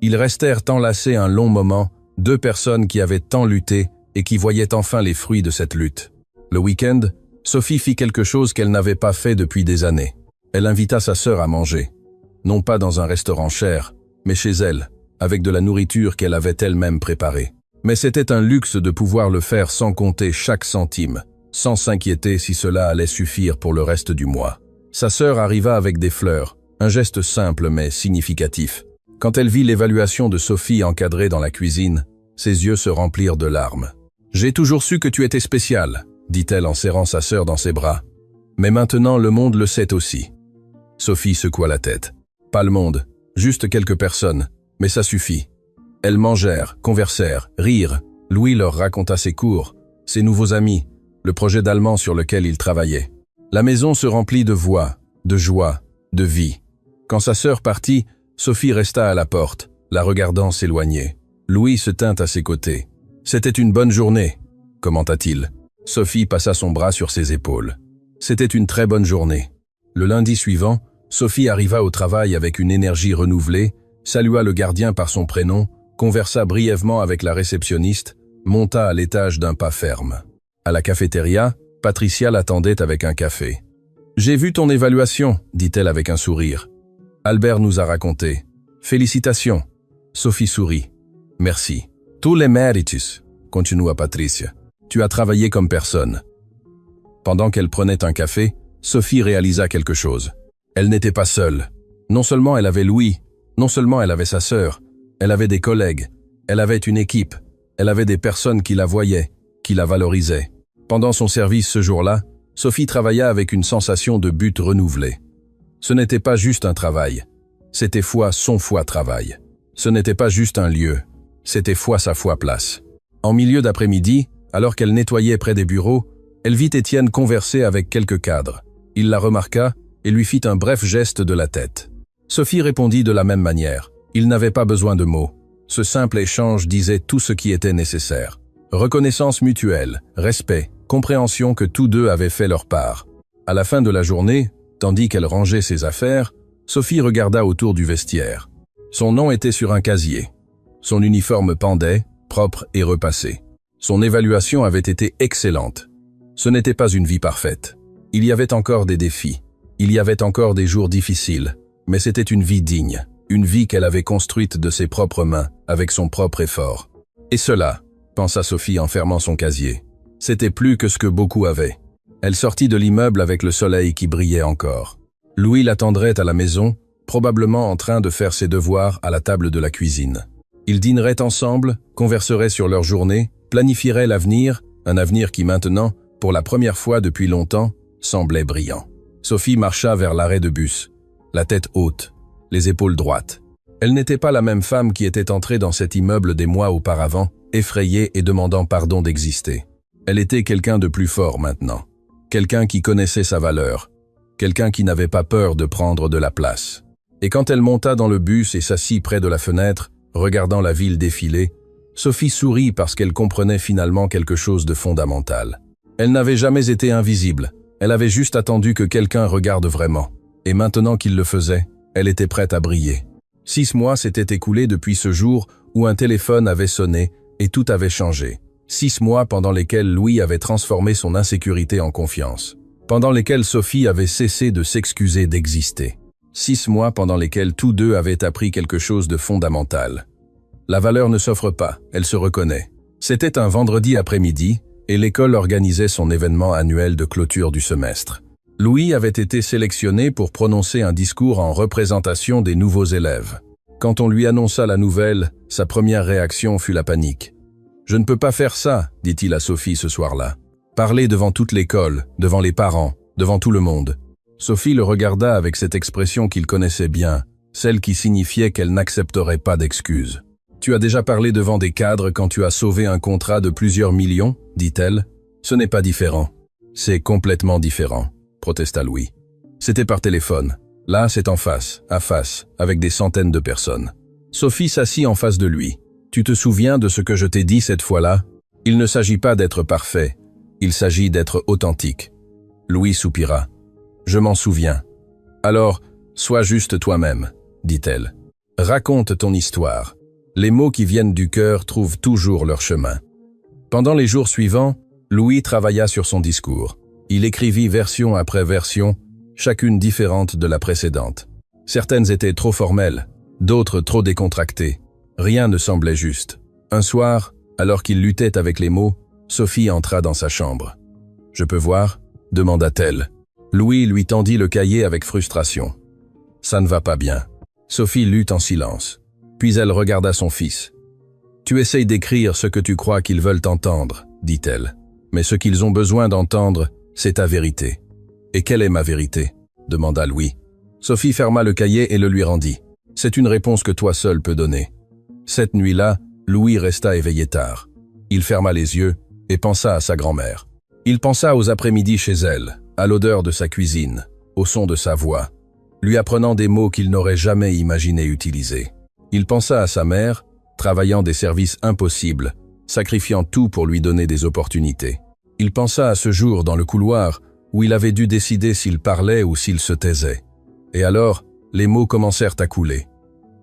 Ils restèrent enlacés un long moment, 2 personnes qui avaient tant lutté et qui voyaient enfin les fruits de cette lutte. Le week-end, Sophie fit quelque chose qu'elle n'avait pas fait depuis des années. Elle invita sa sœur à manger. Non pas dans un restaurant cher, mais chez elle, avec de la nourriture qu'elle avait elle-même préparée. Mais c'était un luxe de pouvoir le faire sans compter chaque centime, sans s'inquiéter si cela allait suffire pour le reste du mois. Sa sœur arriva avec des fleurs, un geste simple mais significatif. Quand elle vit l'évaluation de Sophie encadrée dans la cuisine, Ses yeux se remplirent de larmes. « J'ai toujours su que tu étais spécial, dit-elle en serrant sa sœur dans ses bras. Mais maintenant le monde le sait aussi. Sophie secoua la tête. Pas le monde, juste quelques personnes, mais ça suffit. Elles mangèrent, conversèrent, rirent. Louis leur raconta ses cours, ses nouveaux amis, le projet d'allemand sur lequel il travaillait. La maison se remplit de voix, de joie, de vie. Quand sa sœur partit, Sophie resta à la porte, la regardant s'éloigner. Louis se tint à ses côtés. « C'était une bonne journée », commenta-t-il. Sophie passa son bras sur ses épaules. « C'était une très bonne journée. » Le lundi suivant, Sophie arriva au travail avec une énergie renouvelée, salua le gardien par son prénom, conversa brièvement avec la réceptionniste, monta à l'étage d'un pas ferme. À la cafétéria, Patricia l'attendait avec un café. « J'ai vu ton évaluation », dit-elle avec un sourire. « Albert nous a raconté. Félicitations. » Sophie sourit. « Merci. Tous les méritus », continua Patricia. « Tu as travaillé comme personne. » Pendant qu'elle prenait un café, Sophie réalisa quelque chose. Elle n'était pas seule. Non seulement elle avait Louis, non seulement elle avait sa sœur, elle avait des collègues, elle avait une équipe, elle avait des personnes qui la voyaient, qui la valorisaient. Pendant son service ce jour-là, Sophie travailla avec une sensation de but renouvelée. Ce n'était pas juste un travail, c'était foi son foi travail. Ce n'était pas juste un lieu, c'était foi sa foi place. En milieu d'après-midi, alors qu'elle nettoyait près des bureaux, elle vit Étienne converser avec quelques cadres. Il la remarqua et lui fit un bref geste de la tête. Sophie répondit de la même manière. Il n'avait pas besoin de mots. Ce simple échange disait tout ce qui était nécessaire. Reconnaissance mutuelle, respect, compréhension que tous deux avaient fait leur part. À la fin de la journée, tandis qu'elle rangeait ses affaires, Sophie regarda autour du vestiaire. Son nom était sur un casier. Son uniforme pendait, propre et repassé. Son évaluation avait été excellente. Ce n'était pas une vie parfaite. Il y avait encore des défis. Il y avait encore des jours difficiles. Mais c'était une vie digne. Une vie qu'elle avait construite de ses propres mains, avec son propre effort. Et cela, pensa Sophie en fermant son casier, c'était plus que ce que beaucoup avaient. Elle sortit de l'immeuble avec le soleil qui brillait encore. Louis l'attendrait à la maison, probablement en train de faire ses devoirs à la table de la cuisine. Ils dîneraient ensemble, converseraient sur leur journée, planifieraient l'avenir, un avenir qui maintenant, pour la première fois depuis longtemps, semblait brillant. Sophie marcha vers l'arrêt de bus, la tête haute, les épaules droites. Elle n'était pas la même femme qui était entrée dans cet immeuble des mois auparavant, effrayée et demandant pardon d'exister. Elle était quelqu'un de plus fort maintenant, quelqu'un qui connaissait sa valeur, quelqu'un qui n'avait pas peur de prendre de la place. Et quand elle monta dans le bus et s'assit près de la fenêtre, regardant la ville défiler, Sophie sourit parce qu'elle comprenait finalement quelque chose de fondamental. Elle n'avait jamais été invisible, elle avait juste attendu que quelqu'un regarde vraiment. Et maintenant qu'il le faisait, elle était prête à briller. 6 mois s'étaient écoulés depuis ce jour où un téléphone avait sonné et tout avait changé. 6 mois pendant lesquels Louis avait transformé son insécurité en confiance. Pendant lesquels Sophie avait cessé de s'excuser d'exister. 6 mois pendant lesquels tous deux avaient appris quelque chose de fondamental. La valeur ne s'offre pas, elle se reconnaît. C'était un vendredi après-midi et l'école organisait son événement annuel de clôture du semestre. Louis avait été sélectionné pour prononcer un discours en représentation des nouveaux élèves. Quand on lui annonça la nouvelle, sa première réaction fut la panique. « Je ne peux pas faire ça », dit-il à Sophie ce soir-là. « Parler devant toute l'école, devant les parents, devant tout le monde. » Sophie le regarda avec cette expression qu'il connaissait bien, celle qui signifiait qu'elle n'accepterait pas d'excuses. « Tu as déjà parlé devant des cadres quand tu as sauvé un contrat de plusieurs millions ?» dit-elle. « Ce n'est pas différent. »« C'est complètement différent. » protesta Louis. C'était par téléphone. Là, c'est en face, à face, avec des centaines de personnes. Sophie s'assit en face de lui. « Tu te souviens de ce que je t'ai dit cette fois-là ? Il ne s'agit pas d'être parfait. Il s'agit d'être authentique. » Louis soupira. « Je m'en souviens. »« Alors, sois juste toi-même, » dit-elle. « Raconte ton histoire. Les mots qui viennent du cœur trouvent toujours leur chemin. » Pendant les jours suivants, Louis travailla sur son discours. Il écrivit version après version, chacune différente de la précédente. Certaines étaient trop formelles, d'autres trop décontractées. Rien ne semblait juste. Un soir, alors qu'il luttait avec les mots, Sophie entra dans sa chambre. « Je peux voir ?» demanda-t-elle. Louis lui tendit le cahier avec frustration. « Ça ne va pas bien. » Sophie lut en silence. Puis elle regarda son fils. Tu essayes d'écrire ce que tu crois qu'ils veulent entendre, dit-elle. Mais ce qu'ils ont besoin d'entendre, c'est ta vérité. Et quelle est ma vérité? Demanda Louis. Sophie ferma le cahier et le lui rendit. C'est une réponse que toi seul peux donner. Cette nuit-là, Louis resta éveillé tard. Il ferma les yeux et pensa à sa grand-mère. Il pensa aux après-midi chez elle, à l'odeur de sa cuisine, au son de sa voix, lui apprenant des mots qu'il n'aurait jamais imaginé utiliser. Il pensa à sa mère, travaillant des services impossibles, sacrifiant tout pour lui donner des opportunités. Il pensa à ce jour dans le couloir où il avait dû décider s'il parlait ou s'il se taisait. Et alors, les mots commencèrent à couler.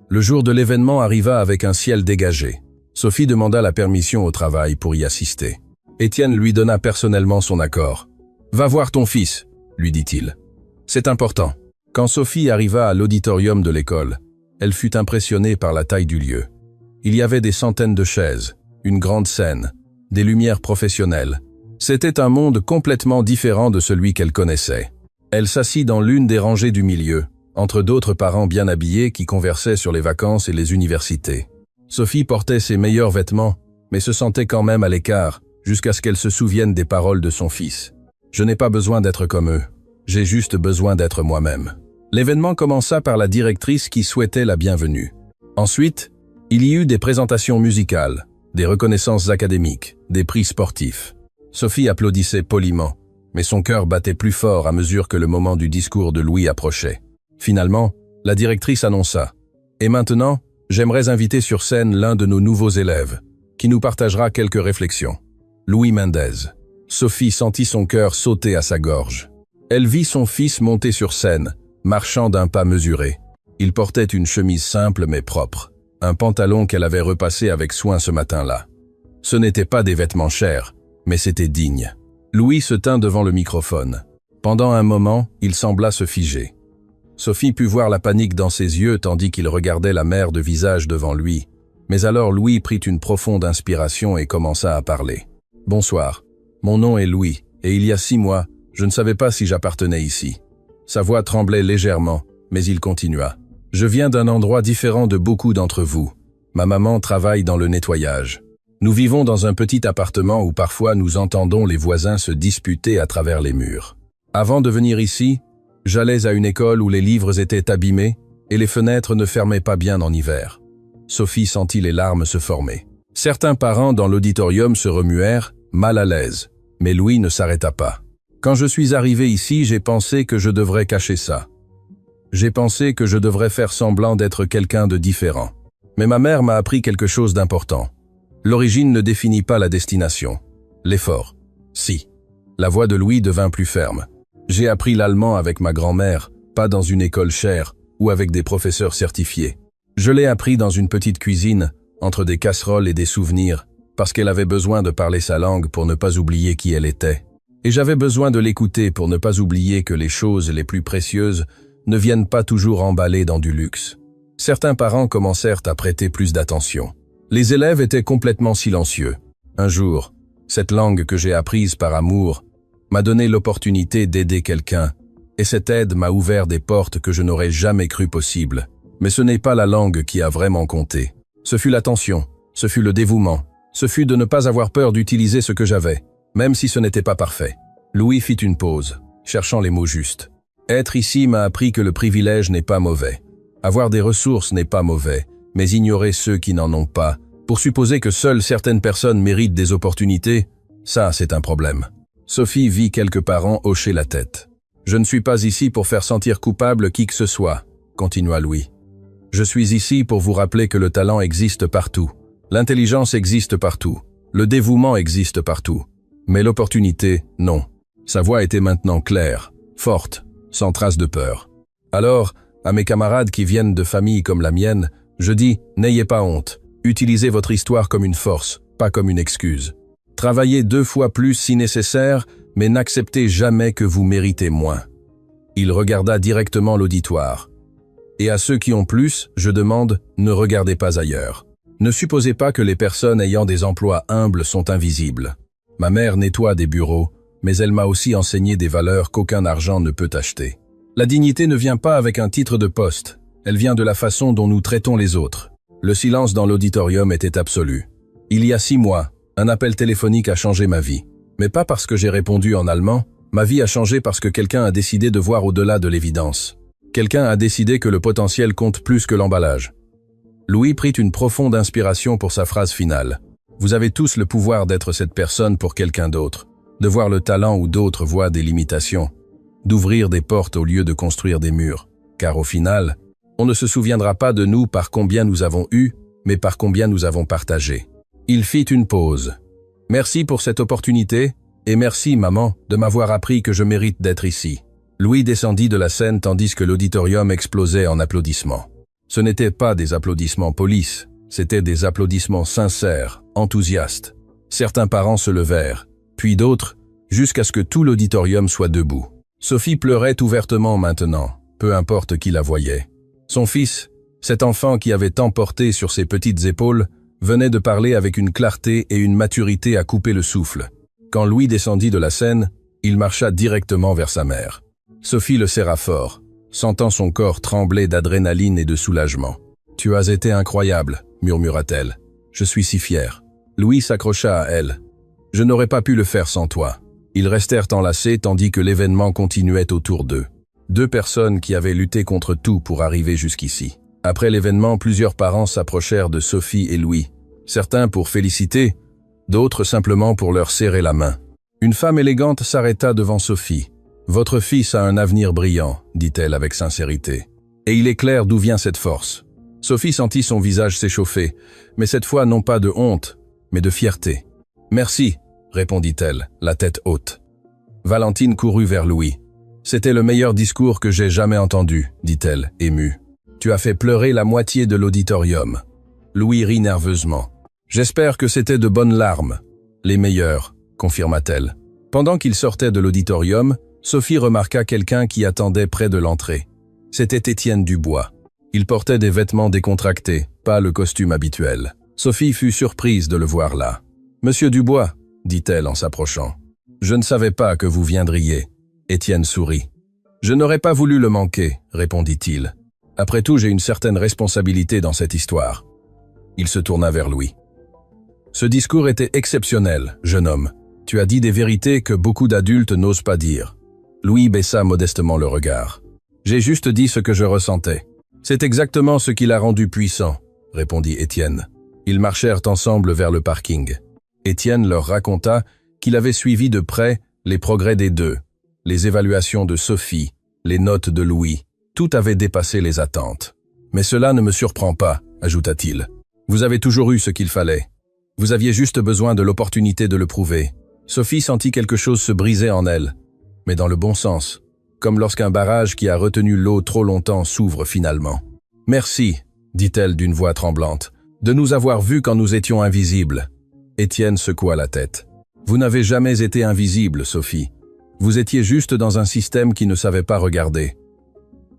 Le jour de l'événement arriva avec un ciel dégagé. Sophie demanda la permission au travail pour y assister. Étienne lui donna personnellement son accord. « Va voir ton fils », lui dit-il. « C'est important. » Quand Sophie arriva à l'auditorium de l'école, elle fut impressionnée par la taille du lieu. Il y avait des centaines de chaises, une grande scène, des lumières professionnelles. C'était un monde complètement différent de celui qu'elle connaissait. Elle s'assit dans l'une des rangées du milieu, entre d'autres parents bien habillés qui conversaient sur les vacances et les universités. Sophie portait ses meilleurs vêtements, mais se sentait quand même à l'écart, jusqu'à ce qu'elle se souvienne des paroles de son fils. « Je n'ai pas besoin d'être comme eux, j'ai juste besoin d'être moi-même. » L'événement commença par la directrice qui souhaitait la bienvenue. Ensuite, il y eut des présentations musicales, des reconnaissances académiques, des prix sportifs. Sophie applaudissait poliment, mais son cœur battait plus fort à mesure que le moment du discours de Louis approchait. Finalement, la directrice annonça « Et maintenant, j'aimerais inviter sur scène l'un de nos nouveaux élèves, qui nous partagera quelques réflexions. Louis Mendez. » Sophie sentit son cœur sauter à sa gorge. Elle vit son fils monter sur scène, marchant d'un pas mesuré. Il portait une chemise simple mais propre, un pantalon qu'elle avait repassé avec soin ce matin-là. Ce n'étaient pas des vêtements chers, mais c'était digne. Louis se tint devant le microphone. Pendant un moment, il sembla se figer. Sophie put voir la panique dans ses yeux tandis qu'il regardait la mère de visage devant lui. Mais alors Louis prit une profonde inspiration et commença à parler. « Bonsoir, mon nom est Louis, et il y a 6 mois, je ne savais pas si j'appartenais ici. » Sa voix tremblait légèrement, mais il continua. « Je viens d'un endroit différent de beaucoup d'entre vous. Ma maman travaille dans le nettoyage. Nous vivons dans un petit appartement où parfois nous entendons les voisins se disputer à travers les murs. Avant de venir ici, j'allais à une école où les livres étaient abîmés et les fenêtres ne fermaient pas bien en hiver. » Sophie sentit les larmes se former. Certains parents dans l'auditorium se remuèrent, mal à l'aise, mais Louis ne s'arrêta pas. « Quand je suis arrivé ici, j'ai pensé que je devrais cacher ça. J'ai pensé que je devrais faire semblant d'être quelqu'un de différent. Mais ma mère m'a appris quelque chose d'important. L'origine ne définit pas la destination. L'effort, si. » La voix de Louis devint plus ferme. « J'ai appris l'allemand avec ma grand-mère, pas dans une école chère ou avec des professeurs certifiés. Je l'ai appris dans une petite cuisine, entre des casseroles et des souvenirs, parce qu'elle avait besoin de parler sa langue pour ne pas oublier qui elle était. Et j'avais besoin de l'écouter pour ne pas oublier que les choses les plus précieuses ne viennent pas toujours emballées dans du luxe. » Certains parents commencèrent à prêter plus d'attention. Les élèves étaient complètement silencieux. Un jour, cette langue que j'ai apprise par amour m'a donné l'opportunité d'aider quelqu'un, et cette aide m'a ouvert des portes que je n'aurais jamais cru possibles. Mais ce n'est pas la langue qui a vraiment compté. Ce fut l'attention, ce fut le dévouement, ce fut de ne pas avoir peur d'utiliser ce que j'avais, même si ce n'était pas parfait. Louis fit une pause, cherchant les mots justes. Être ici m'a appris que le privilège n'est pas mauvais. Avoir des ressources n'est pas mauvais, mais ignorer ceux qui n'en ont pas, pour supposer que seules certaines personnes méritent des opportunités, ça c'est un problème. Sophie vit quelques parents hocher la tête. « Je ne suis pas ici pour faire sentir coupable qui que ce soit », continua Louis. « Je suis ici pour vous rappeler que le talent existe partout, l'intelligence existe partout, le dévouement existe partout, mais l'opportunité, non. » Sa voix était maintenant claire, forte, sans trace de peur. Alors, à mes camarades qui viennent de familles comme la mienne, je dis « N'ayez pas honte, utilisez votre histoire comme une force, pas comme une excuse. Travaillez 2 fois plus si nécessaire, mais n'acceptez jamais que vous méritez moins. » Il regarda directement l'auditoire. « Et à ceux qui ont plus, je demande, ne regardez pas ailleurs. Ne supposez pas que les personnes ayant des emplois humbles sont invisibles. Ma mère nettoie des bureaux, mais elle m'a aussi enseigné des valeurs qu'aucun argent ne peut acheter. La dignité ne vient pas avec un titre de poste, elle vient de la façon dont nous traitons les autres. Le silence dans l'auditorium était absolu. Il y a 6 mois, un appel téléphonique a changé ma vie. Mais pas parce que j'ai répondu en allemand, ma vie a changé parce que quelqu'un a décidé de voir au-delà de l'évidence. Quelqu'un a décidé que le potentiel compte plus que l'emballage. Louis prit une profonde inspiration pour sa phrase finale. Vous avez tous le pouvoir d'être cette personne pour quelqu'un d'autre, de voir le talent où d'autres voient des limitations, d'ouvrir des portes au lieu de construire des murs. Car au final, on ne se souviendra pas de nous par combien nous avons eu, mais par combien nous avons partagé. Il fit une pause. Merci pour cette opportunité, et merci, maman, de m'avoir appris que je mérite d'être ici. Louis descendit de la scène tandis que l'auditorium explosait en applaudissements. Ce n'étaient pas des applaudissements polisses, c'étaient des applaudissements sincères, enthousiastes. Certains parents se levèrent, puis d'autres, jusqu'à ce que tout l'auditorium soit debout. Sophie pleurait ouvertement maintenant, peu importe qui la voyait. Son fils, cet enfant qui avait tant porté sur ses petites épaules, venait de parler avec une clarté et une maturité à couper le souffle. Quand Louis descendit de la scène, il marcha directement vers sa mère. Sophie le serra fort, sentant son corps trembler d'adrénaline et de soulagement. « Tu as été incroyable », murmura-t-elle. « Je suis si fière. » Louis s'accrocha à elle. « Je n'aurais pas pu le faire sans toi. » Ils restèrent enlacés tandis que l'événement continuait autour d'eux. 2 personnes qui avaient lutté contre tout pour arriver jusqu'ici. Après l'événement, plusieurs parents s'approchèrent de Sophie et Louis. Certains pour féliciter, d'autres simplement pour leur serrer la main. Une femme élégante s'arrêta devant Sophie. « Votre fils a un avenir brillant, dit-elle avec sincérité. Et il est clair d'où vient cette force. » Sophie sentit son visage s'échauffer, mais cette fois non pas de honte, mais de fierté. « Merci, répondit-elle, la tête haute. Valentine courut vers Louis. « C'était le meilleur discours que j'ai jamais entendu, dit-elle, émue. Tu as fait pleurer la moitié de l'auditorium. » Louis rit nerveusement. « J'espère que c'était de bonnes larmes. »« Les meilleures, confirma-t-elle. » Pendant qu'il sortait de l'auditorium, Sophie remarqua quelqu'un qui attendait près de l'entrée. C'était Étienne Dubois. Il portait des vêtements décontractés, pas le costume habituel. Sophie fut surprise de le voir là. « Monsieur Dubois, » dit-elle en s'approchant. « Je ne savais pas que vous viendriez. » Étienne sourit. « Je n'aurais pas voulu le manquer, » répondit-il. « Après tout, j'ai une certaine responsabilité dans cette histoire. » Il se tourna vers Louis. « Ce discours était exceptionnel, jeune homme. Tu as dit des vérités que beaucoup d'adultes n'osent pas dire. » Louis baissa modestement le regard. « J'ai juste dit ce que je ressentais. C'est exactement ce qui l'a rendu puissant, » répondit Étienne. Ils marchèrent ensemble vers le parking. Étienne leur raconta qu'il avait suivi de près les progrès des deux, les évaluations de Sophie, les notes de Louis. Tout avait dépassé les attentes. « Mais cela ne me surprend pas, » ajouta-t-il. « Vous avez toujours eu ce qu'il fallait. Vous aviez juste besoin de l'opportunité de le prouver. » Sophie sentit quelque chose se briser en elle, mais dans le bon sens, comme lorsqu'un barrage qui a retenu l'eau trop longtemps s'ouvre finalement. « Merci, » dit-elle d'une voix tremblante, « de nous avoir vus quand nous étions invisibles. » Étienne secoua la tête. « Vous n'avez jamais été invisible, Sophie. Vous étiez juste dans un système qui ne savait pas regarder.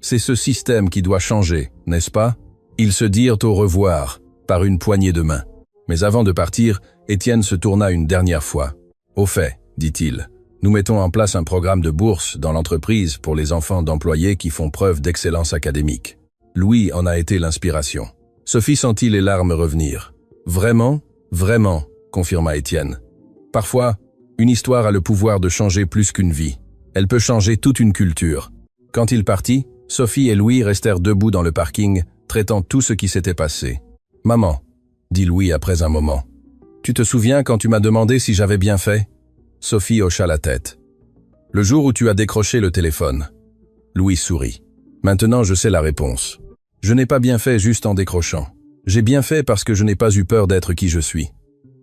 C'est ce système qui doit changer, n'est-ce pas ?» Ils se dirent au revoir, par une poignée de main. Mais avant de partir, Étienne se tourna une dernière fois. « Au fait, dit-il, nous mettons en place un programme de bourse dans l'entreprise pour les enfants d'employés qui font preuve d'excellence académique. » Louis en a été l'inspiration. Sophie sentit les larmes revenir. « Vraiment, vraiment, confirma Étienne. Parfois, une histoire a le pouvoir de changer plus qu'une vie. Elle peut changer toute une culture. » Quand il partit, Sophie et Louis restèrent debout dans le parking, traitant tout ce qui s'était passé. « Maman, » dit Louis après un moment. « Tu te souviens quand tu m'as demandé si j'avais bien fait ?» Sophie hocha la tête. « Le jour où tu as décroché le téléphone. » Louis sourit. « Maintenant je sais la réponse. Je n'ai pas bien fait juste en décrochant. J'ai bien fait parce que je n'ai pas eu peur d'être qui je suis. »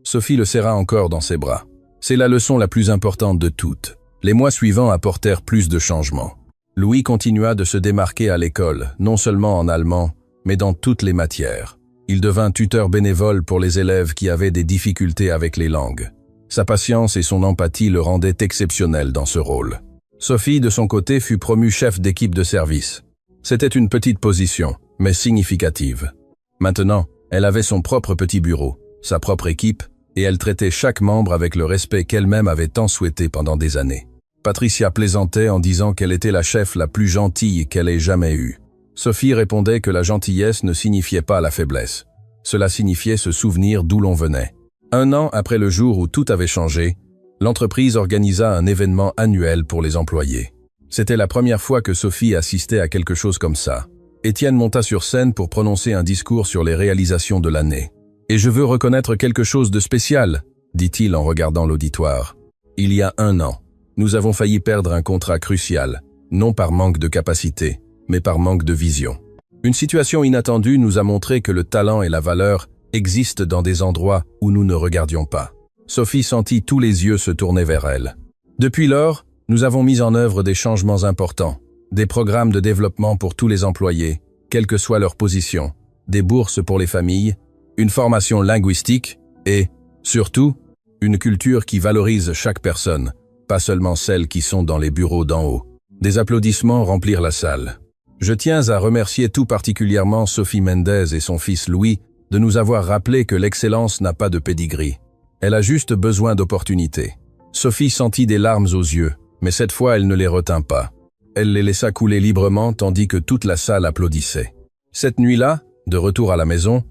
Sophie le serra encore dans ses bras. C'est la leçon la plus importante de toutes. Les mois suivants apportèrent plus de changements. Louis continua de se démarquer à l'école, non seulement en allemand, mais dans toutes les matières. Il devint tuteur bénévole pour les élèves qui avaient des difficultés avec les langues. Sa patience et son empathie le rendaient exceptionnel dans ce rôle. Sophie, de son côté, fut promue chef d'équipe de service. C'était une petite position, mais significative. Maintenant, elle avait son propre petit bureau, sa propre équipe, et elle traitait chaque membre avec le respect qu'elle-même avait tant souhaité pendant des années. Patricia plaisantait en disant qu'elle était la chef la plus gentille qu'elle ait jamais eue. Sophie répondait que la gentillesse ne signifiait pas la faiblesse. Cela signifiait se souvenir d'où l'on venait. 1 an après le jour où tout avait changé, l'entreprise organisa un événement annuel pour les employés. C'était la première fois que Sophie assistait à quelque chose comme ça. Étienne monta sur scène pour prononcer un discours sur les réalisations de l'année. « Et je veux reconnaître quelque chose de spécial », dit-il en regardant l'auditoire. « Il y a 1 an, nous avons failli perdre un contrat crucial, non par manque de capacité, mais par manque de vision. Une situation inattendue nous a montré que le talent et la valeur existent dans des endroits où nous ne regardions pas. » Sophie sentit tous les yeux se tourner vers elle. Depuis lors, nous avons mis en œuvre des changements importants, des programmes de développement pour tous les employés, quelle que soit leur position, des bourses pour les familles, une formation linguistique et, surtout, une culture qui valorise chaque personne, pas seulement celles qui sont dans les bureaux d'en haut. Des applaudissements remplirent la salle. Je tiens à remercier tout particulièrement Sophie Mendez et son fils Louis de nous avoir rappelé que l'excellence n'a pas de pédigree. Elle a juste besoin d'opportunités. Sophie sentit des larmes aux yeux, mais cette fois elle ne les retint pas. Elle les laissa couler librement tandis que toute la salle applaudissait. Cette nuit-là, de retour à la maison,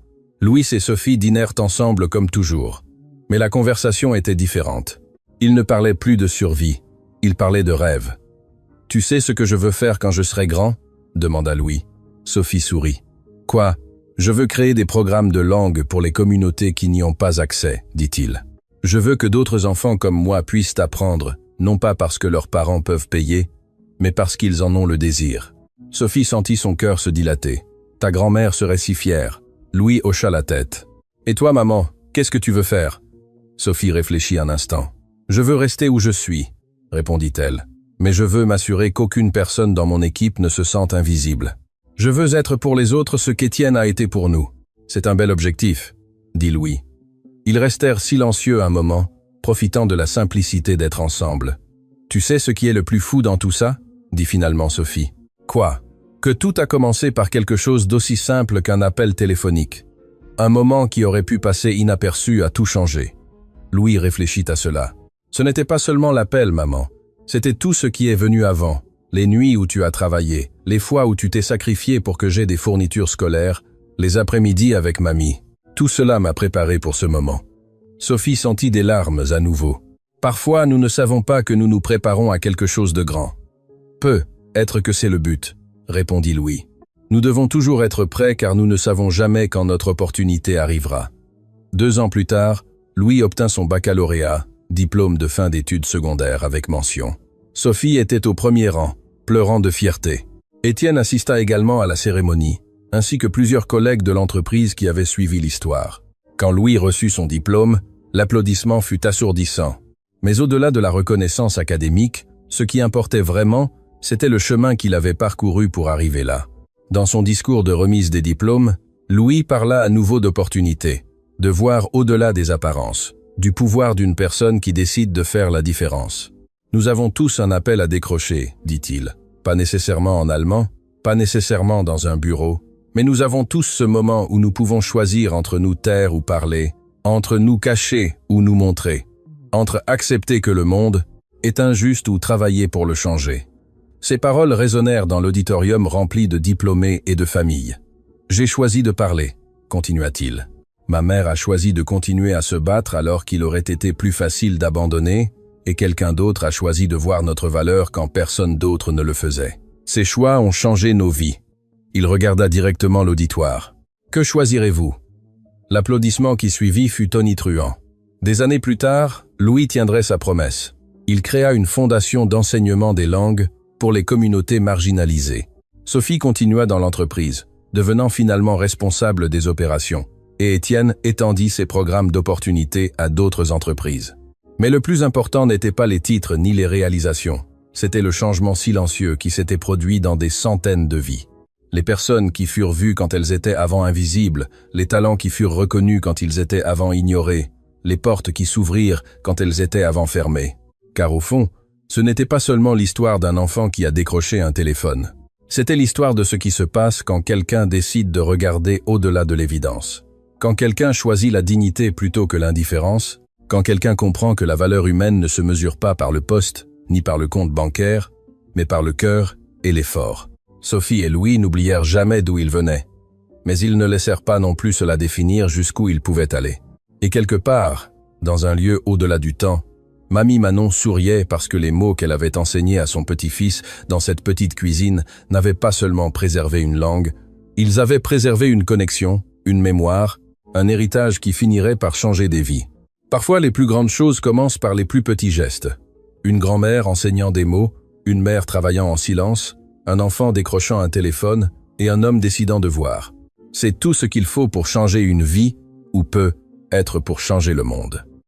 Louis et Sophie dînèrent ensemble comme toujours. Mais la conversation était différente. Ils ne parlaient plus de survie, ils parlaient de rêve. « Tu sais ce que je veux faire quand je serai grand ?» demanda Louis. Sophie sourit. « Quoi ? Je veux créer des programmes de langue pour les communautés qui n'y ont pas accès, dit-il. Je veux que d'autres enfants comme moi puissent apprendre, non pas parce que leurs parents peuvent payer, mais parce qu'ils en ont le désir. » Sophie sentit son cœur se dilater. « Ta grand-mère serait si fière. » Louis hocha la tête. « Et toi, maman, qu'est-ce que tu veux faire ?» Sophie réfléchit un instant. « Je veux rester où je suis, » répondit-elle. « Mais je veux m'assurer qu'aucune personne dans mon équipe ne se sente invisible. Je veux être pour les autres ce qu'Étienne a été pour nous. C'est un bel objectif, » dit Louis. Ils restèrent silencieux un moment, profitant de la simplicité d'être ensemble. « Tu sais ce qui est le plus fou dans tout ça ?» dit finalement Sophie. « Quoi ? Que tout a commencé par quelque chose d'aussi simple qu'un appel téléphonique. Un moment qui aurait pu passer inaperçu a tout changé. » Louis réfléchit à cela. « Ce n'était pas seulement l'appel, maman. C'était tout ce qui est venu avant. Les nuits où tu as travaillé, les fois où tu t'es sacrifié pour que j'aie des fournitures scolaires, les après-midi avec mamie. Tout cela m'a préparé pour ce moment. » Sophie sentit des larmes à nouveau. « Parfois, nous ne savons pas que nous nous préparons à quelque chose de grand. »« Peut-être que c'est le but, » répondit Louis. « Nous devons toujours être prêts car nous ne savons jamais quand notre opportunité arrivera. » 2 ans plus tard, Louis obtint son baccalauréat, diplôme de fin d'études secondaires avec mention. Sophie était au premier rang, pleurant de fierté. Étienne assista également à la cérémonie, ainsi que plusieurs collègues de l'entreprise qui avaient suivi l'histoire. Quand Louis reçut son diplôme, l'applaudissement fut assourdissant. Mais au-delà de la reconnaissance académique, ce qui importait vraiment, c'était le chemin qu'il avait parcouru pour arriver là. Dans son discours de remise des diplômes, Louis parla à nouveau d'opportunités, de voir au-delà des apparences, du pouvoir d'une personne qui décide de faire la différence. « Nous avons tous un appel à décrocher, dit-il. Pas nécessairement en allemand, pas nécessairement dans un bureau, mais nous avons tous ce moment où nous pouvons choisir entre nous taire ou parler, entre nous cacher ou nous montrer, entre accepter que le monde est injuste ou travailler pour le changer. » Ces paroles résonnèrent dans l'auditorium rempli de diplômés et de familles. « J'ai choisi de parler, » continua-t-il. « Ma mère a choisi de continuer à se battre alors qu'il aurait été plus facile d'abandonner, et quelqu'un d'autre a choisi de voir notre valeur quand personne d'autre ne le faisait. Ces choix ont changé nos vies. » Il regarda directement l'auditoire. « Que choisirez-vous » L'applaudissement qui suivit fut tonitruant. Des années plus tard, Louis tiendrait sa promesse. Il créa une fondation d'enseignement des langues pour les communautés marginalisées. Sophie continua dans l'entreprise, devenant finalement responsable des opérations, et Étienne étendit ses programmes d'opportunités à d'autres entreprises. Mais le plus important n'était pas les titres ni les réalisations, c'était le changement silencieux qui s'était produit dans des centaines de vies. Les personnes qui furent vues quand elles étaient avant invisibles, les talents qui furent reconnus quand ils étaient avant ignorés, les portes qui s'ouvrirent quand elles étaient avant fermées. Car au fond, ce n'était pas seulement l'histoire d'un enfant qui a décroché un téléphone. C'était l'histoire de ce qui se passe quand quelqu'un décide de regarder au-delà de l'évidence. Quand quelqu'un choisit la dignité plutôt que l'indifférence, quand quelqu'un comprend que la valeur humaine ne se mesure pas par le poste, ni par le compte bancaire, mais par le cœur et l'effort. Sophie et Louis n'oublièrent jamais d'où ils venaient. mais ils ne laissèrent pas non plus cela définir jusqu'où ils pouvaient aller. Et quelque part, dans un lieu au-delà du temps, Mamie Manon souriait parce que les mots qu'elle avait enseignés à son petit-fils dans cette petite cuisine n'avaient pas seulement préservé une langue, ils avaient préservé une connexion, une mémoire, un héritage qui finirait par changer des vies. Parfois, les plus grandes choses commencent par les plus petits gestes. Une grand-mère enseignant des mots, une mère travaillant en silence, un enfant décrochant un téléphone et un homme décidant de voir. C'est tout ce qu'il faut pour changer une vie, ou peut être pour changer le monde.